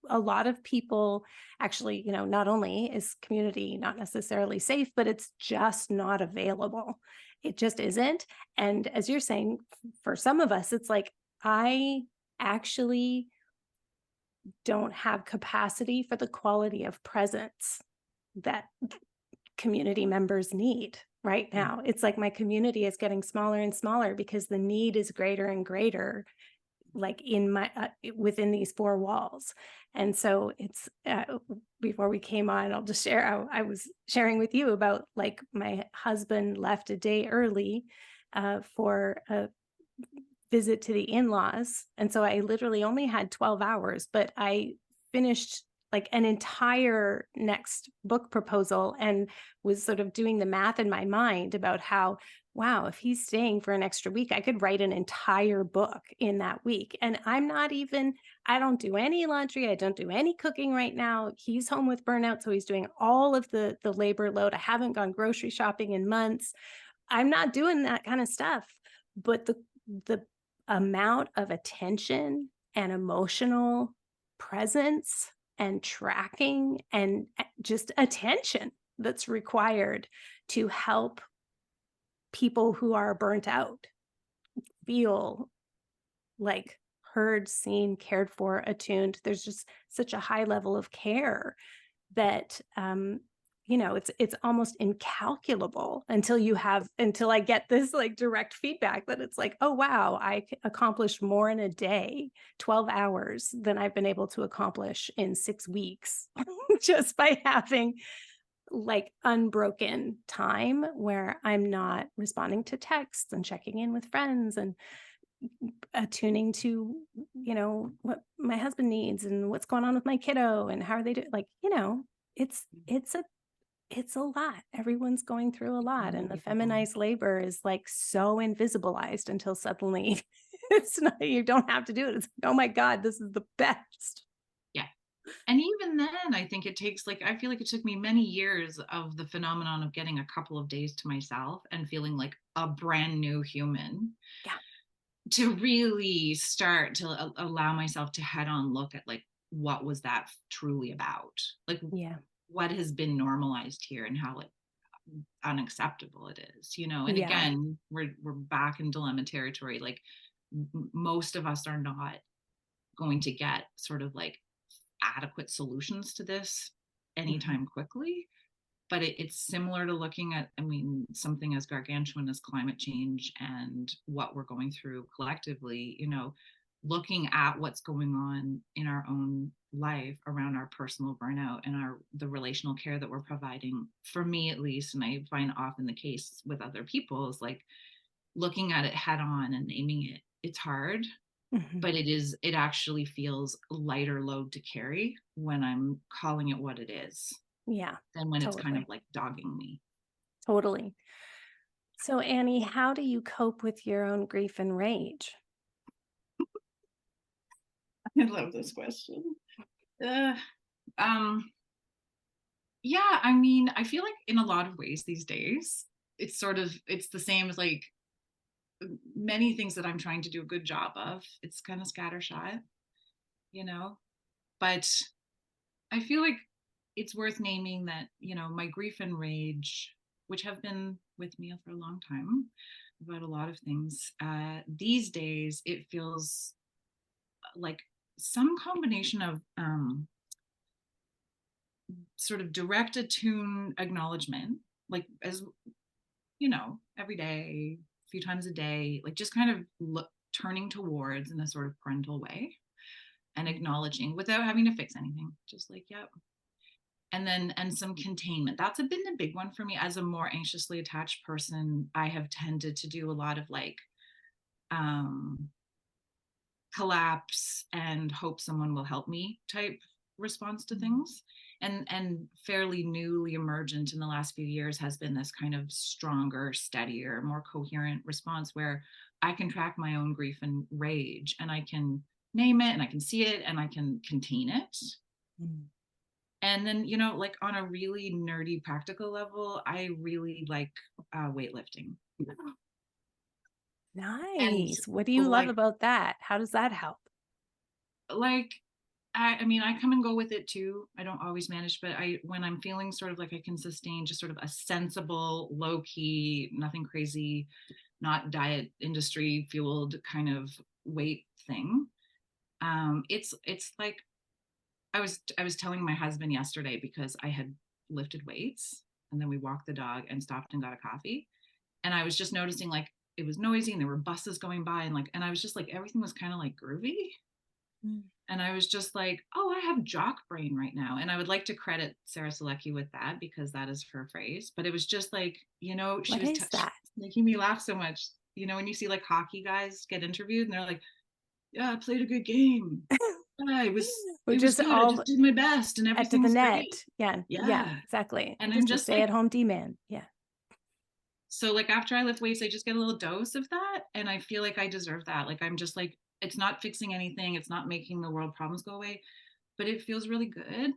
a lot of people actually, not only is community not necessarily safe, but it's just not available. It just isn't. And as you're saying, for some of us, it's like, I actually don't have capacity for the quality of presence that community members need right now. It's like my community is getting smaller and smaller because the need is greater and greater, like in my within these four walls. And so it's before we came on, I'll just share, I was sharing with you about, like, my husband left a day early for a visit to the in-laws, and so I literally only had 12 hours, but I finished like an entire next book proposal and was sort of doing the math in my mind about how, wow, if he's staying for an extra week, I could write an entire book in that week. And I don't do any laundry. I don't do any cooking right now. He's home with burnout. So he's doing all of the labor load. I haven't gone grocery shopping in months. I'm not doing that kind of stuff. But the amount of attention and emotional presence and tracking and just attention that's required to help people who are burnt out feel like heard, seen, cared for, attuned. There's just such a high level of care that it's almost incalculable until I get this like direct feedback that it's like, oh wow, I accomplished more in a day, 12 hours, than I've been able to accomplish in 6 weeks just by having like unbroken time where I'm not responding to texts and checking in with friends and attuning to, what my husband needs and what's going on with my kiddo and how are they doing. Like, it's a lot. Everyone's going through a lot. And the feminized labor is like so invisibilized until suddenly it's not, you don't have to do it. It's like, oh my God, this is the best. Yeah. And even then, I think it takes I feel like it took me many years of the phenomenon of getting a couple of days to myself and feeling like a brand new human. Yeah. To really start to allow myself to head on look at like, what was that truly about? Like, Yeah. what has been normalized here and how unacceptable it is, and Yeah. again, we're back in dilemma territory. Like most of us are not going to get sort of like adequate solutions to this anytime quickly, but it's similar to looking at, something as gargantuan as climate change and what we're going through collectively, looking at what's going on in our own life around our personal burnout and the relational care that we're providing. For me, at least, and I find often the case with other people, is like looking at it head on and naming it. It's hard, but it actually feels lighter load to carry when I'm calling it what it is. Yeah. Than when totally. it's kind of like dogging me. Totally. So Annie, how do you cope with your own grief and rage? I love this question. Yeah, I feel like in a lot of ways these days, it's the same as like many things that I'm trying to do a good job of. It's kind of scattershot, but I feel like it's worth naming that, my grief and rage, which have been with me for a long time about a lot of things, these days, it feels like some combination of sort of direct attune acknowledgement, like as every day, a few times a day, like just kind of turning towards in a sort of parental way and acknowledging without having to fix anything, just like, yep. And some containment. That's been a big one for me as a more anxiously attached person. I have tended to do a lot of like collapse and hope someone will help me type response to things. And fairly newly emergent in the last few years has been this kind of stronger, steadier, more coherent response where I can track my own grief and rage and I can name it and I can see it and I can contain it. And then, like on a really nerdy practical level, I really like weightlifting. And Nice. What do you love like about that? How does that help? like I mean, I come and go with it too. I don't always manage, but when I'm feeling sort of like I can sustain just sort of a sensible, low key, nothing crazy, not diet industry fueled kind of weight thing. It's like I was telling my husband yesterday because I had lifted weights and then we walked the dog and stopped and got a coffee. And I was just noticing like it was noisy and there were buses going by and I was just like everything was kind of like groovy. Mm. And I was just like, oh, I have jock brain right now. And I would like to credit Sarah Selecki with that because that is her phrase. But it was just like, she What was is that? making me laugh so much. When you see like hockey guys get interviewed and they're like, yeah, I played a good game. Yeah, We're it was just good. I all just did my best and at to everything the was great. net. Yeah, yeah, Yeah. exactly. And I'm Just a just like, stay-at-home D-man. Yeah. so like after I lift weights, I just get a little dose of that. And I feel like I deserve that. Like I'm just like, it's not fixing anything. It's not making the world problems go away, but it feels really good.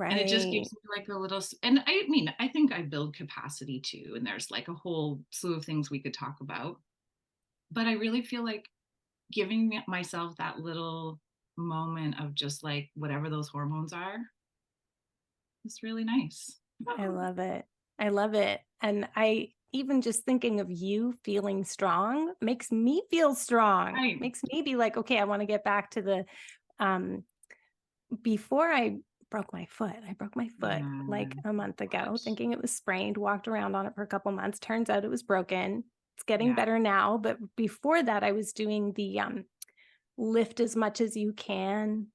And it just Right. gives me like a little, and I mean, I think I build capacity too. And there's like a whole slew of things we could talk about. But I really feel like giving myself that little moment of just like whatever those hormones are is really nice. I love it. I love it. And I even just thinking of you feeling strong makes me feel strong. Right. Makes me be like, okay, I want to get back to the um before I broke my foot. I broke my foot Yeah. like a month ago, Gosh. thinking it was sprained, walked around on it for a couple months. Turns out it was broken. It's getting Yeah. better now, but before that I was doing the lift as much as you can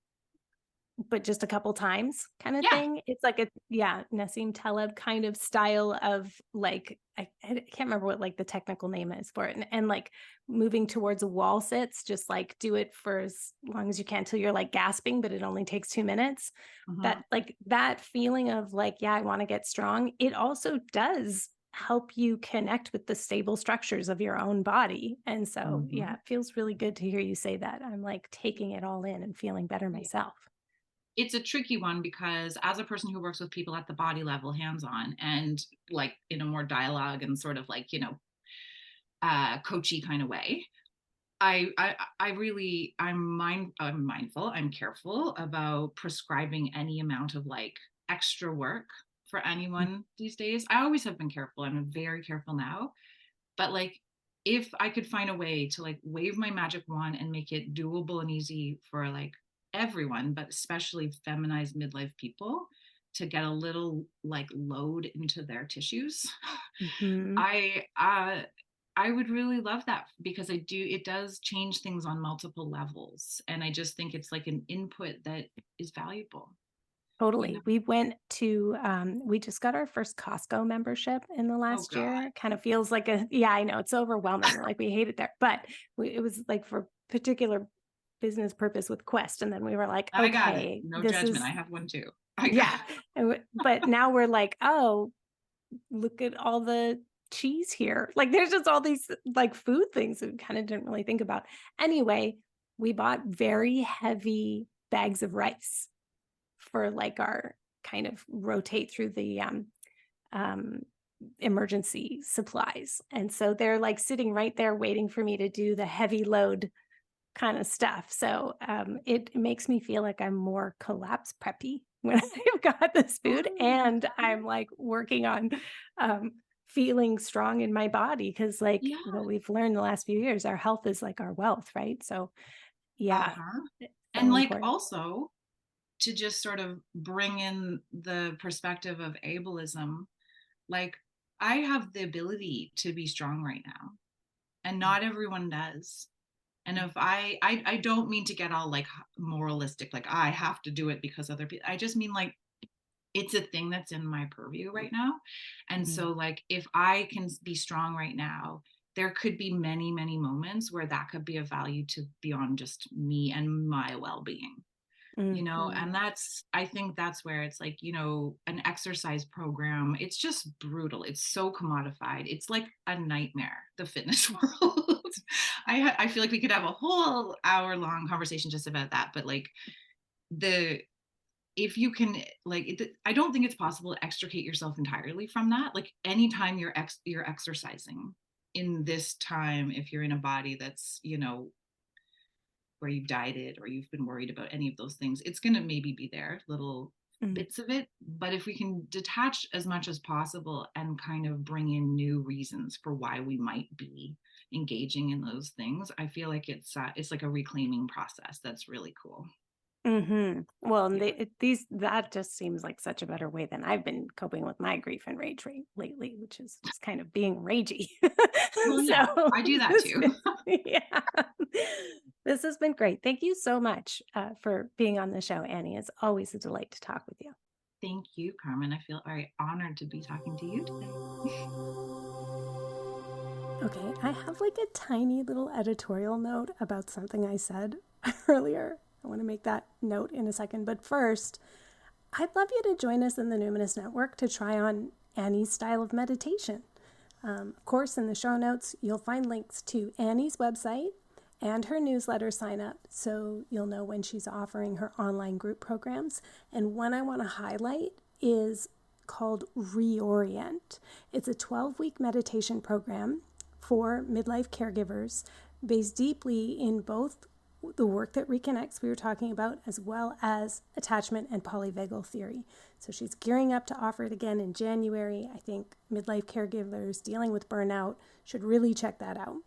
but just a couple times kind of Yeah. thing. It's like a, yeah, Nassim Taleb kind of style of like, I can't remember what like the technical name is for it. And like moving towards wall sits, just like do it for as long as you can till you're like gasping, but it only takes 2 minutes. Uh-huh. That like that feeling of like, yeah, I want to get strong. It also does help you connect with the stable structures of your own body. And so, yeah, Mm-hmm. it feels really good to hear you say that. I'm like taking it all in and feeling better myself. It's a tricky one because as a person who works with people at the body level hands on and like in a more dialogue and sort of like coachy kind of way, I really I'm mindful, I'm careful about prescribing any amount of like extra work for anyone these days. I always have been careful, I'm very careful now, but like if I could find a way to like wave my magic wand and make it doable and easy for like everyone, but especially feminized midlife people to get a little like load into their tissues, Mm-hmm. I would really love that because it does change things on multiple levels. And I just think it's like an input that is valuable, you know? Totally. We went to, we just got our first Costco membership in the Oh last God. year. Kind of feels like a, yeah, I know it's overwhelming. We're like, we hate it there, but it was like for particular business purpose with Quest. And then we were like, I got it. okay, No this judgment. is, I have one too. I got yeah. But now we're like, oh, look at all the cheese here. Like there's just all these like food things that we kind of didn't really think about. Anyway, we bought very heavy bags of rice for like our kind of rotate through the um, emergency supplies. And so they're like sitting right there waiting for me to do the heavy load kind of stuff. So it makes me feel like I'm more collapse preppy when I've got this food and I'm like working on feeling strong in my body because like Yeah. what we've learned the last few years, our health is like our wealth, right? So yeah, Uh-huh. it's And so like important. also to just sort of bring in the perspective of ableism, like I have the ability to be strong right now, and not everyone does. And if I don't mean to get all like moralistic, like I have to do it because other people. I just mean like it's a thing that's in my purview right now. And Mhm. so like if I can be strong right now, there could be many, many moments where that could be of value to beyond just me and my well-being. And Mhm. I think that's where it's like, an exercise program, it's just brutal, it's so commodified, it's like a nightmare, the fitness world. I feel like we could have a whole hour long conversation just about that, but like the if you can like I don't think it's possible to extricate yourself entirely from that. Like anytime you're exercising, in this time, if you're in a body that's, where you've dieted or you've been worried about any of those things, it's going to maybe be there, little bits of it. But if we can detach as much as possible and kind of bring in new reasons for why we might be engaging in those things, I feel like it's like a reclaiming process that's really cool. Well, and that just seems like such a better way than I've been coping with my grief and rage lately, which is just kind of being ragey. Well, yeah, I do that too. Yeah. This has been great. Thank you so much for being on the show, Annie. It's always a delight to talk with you. Thank you, Carmen. I feel very honored to be talking to you today. Okay, I have like a tiny little editorial note about something I said earlier. I want to make that note in a second. But first, I'd love you to join us in the Numinous Network to try on Annie's style of meditation. Of course, in the show notes, you'll find links to Annie's website and her newsletter sign up, so you'll know when she's offering her online group programs. And one I want to highlight is called Reorient. It's a 12-week meditation program for midlife caregivers based deeply in both the work that reconnects we were talking about, as well as attachment and polyvagal theory. So she's gearing up to offer it again in January. I think midlife caregivers dealing with burnout should really check that out.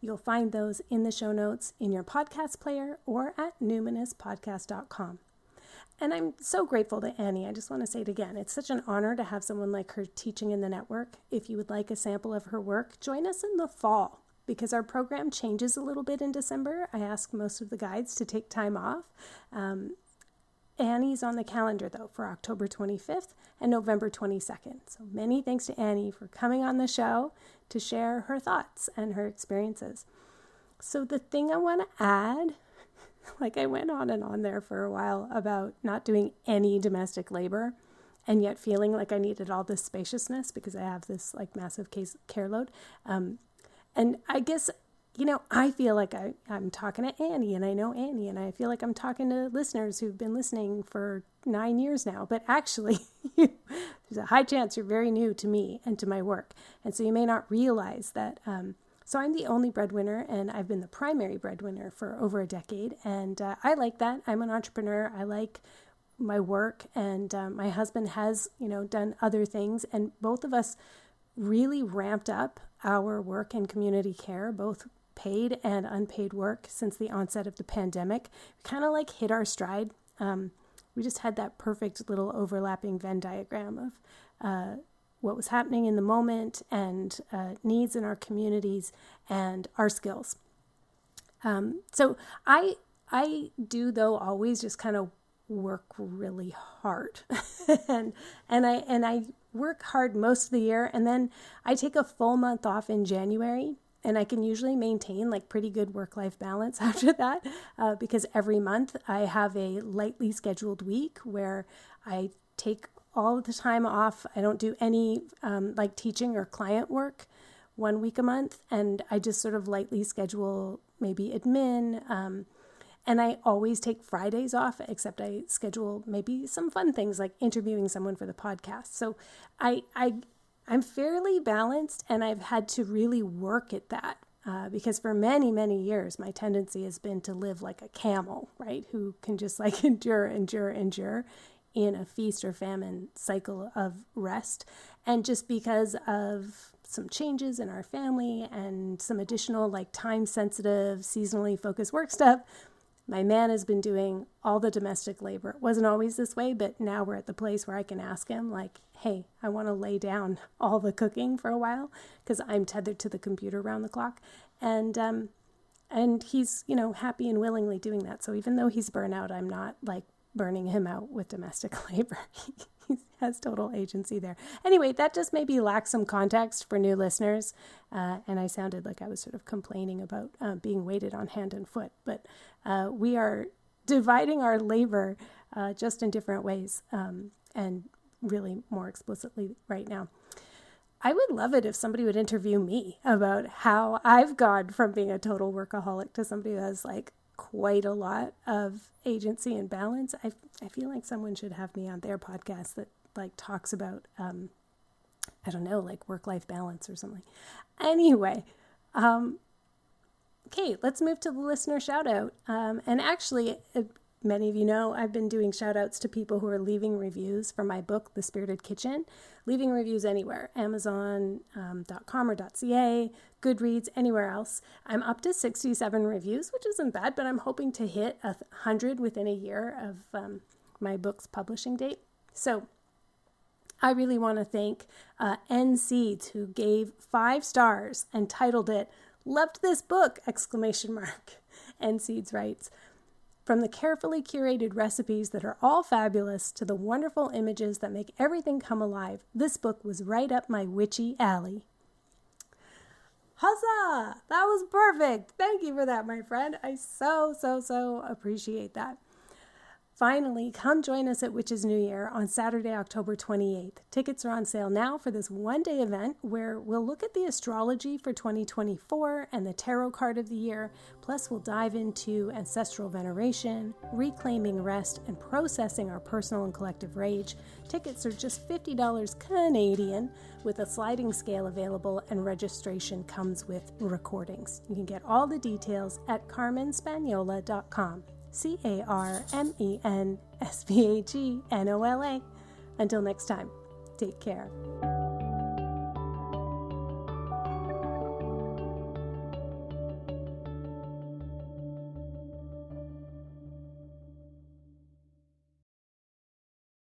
You'll find those in the show notes in your podcast player or at numinouspodcast.com. And I'm so grateful to Annie. I just want to say it again. It's such an honor to have someone like her teaching in the network. If you would like a sample of her work, join us in the fall, because our program changes a little bit in December. I ask most of the guides to take time off. Annie's on the calendar, though, for October 25th and November 22nd. So many thanks to Annie for coming on the show to share her thoughts and her experiences. So the thing I want to add, like I went on and on there for a while about not doing any domestic labor and yet feeling like I needed all this spaciousness because I have this like massive care load. And I guess, I feel like I'm talking to Annie, and I know Annie, and I feel like I'm talking to listeners who've been listening for 9 years now. But actually, there's a high chance you're very new to me and to my work. And so you may not realize that. So I'm the only breadwinner, and I've been the primary breadwinner for over a decade. And I like that. I'm an entrepreneur. I like my work. And my husband has, done other things. And both of us really ramped up our work in community care, both paid and unpaid work, since the onset of the pandemic. We kind of like hit our stride. We just had that perfect little overlapping Venn diagram of what was happening in the moment and needs in our communities and our skills. So I do, though, always just kind of work really hard and I work hard most of the year, and then I take a full month off in January, and I can usually maintain like pretty good work-life balance after that because every month I have a lightly scheduled week where I take all of the time off. I don't do any like teaching or client work 1 week a month, and I just sort of lightly schedule maybe admin. And I always take Fridays off, except I schedule maybe some fun things like interviewing someone for the podcast. So I'm fairly balanced, and I've had to really work at that because for many, many years, my tendency has been to live like a camel, right? Who can just like endure in a feast or famine cycle of rest. And just because of some changes in our family and some additional like time sensitive, seasonally focused work stuff, my man has been doing all the domestic labor. It wasn't always this way, but now we're at the place where I can ask him like, hey, I want to lay down all the cooking for a while because I'm tethered to the computer around the clock. And he's, happy and willingly doing that. So even though he's burnout, I'm not like burning him out with domestic labor. He has total agency there. Anyway, that just maybe lacks some context for new listeners. And I sounded like I was sort of complaining about being weighted on hand and foot. But we are dividing our labor just in different ways and really more explicitly right now. I would love it if somebody would interview me about how I've gone from being a total workaholic to somebody who has like quite a lot of agency and balance. I feel like someone should have me on their podcast that like talks about I don't know, like work-life balance or something. Anyway, okay, let's move to the listener shout out. And actually, many of you know I've been doing shout outs to people who are leaving reviews for my book, The Spirited Kitchen. Leaving reviews anywhere, Amazon.com or .ca, Goodreads, anywhere else. I'm up to 67 reviews, which isn't bad, but I'm hoping to hit 100 within a year of my book's publishing date. So I really want to thank N Seeds, who gave 5 stars and titled it, "Loved this book!" N Seeds writes, "From the carefully curated recipes that are all fabulous to the wonderful images that make everything come alive, this book was right up my witchy alley." Huzzah! That was perfect. Thank you for that, my friend. I so appreciate that. Finally, come join us at Witches New Year on Saturday, October 28th. Tickets are on sale now for this one-day event where we'll look at the astrology for 2024 and the tarot card of the year. Plus, we'll dive into ancestral veneration, reclaiming rest, and processing our personal and collective rage. Tickets are just $50 Canadian with a sliding scale available, and registration comes with recordings. You can get all the details at carmenspagnola.com. CarmenSpagnola. Until next time, take care.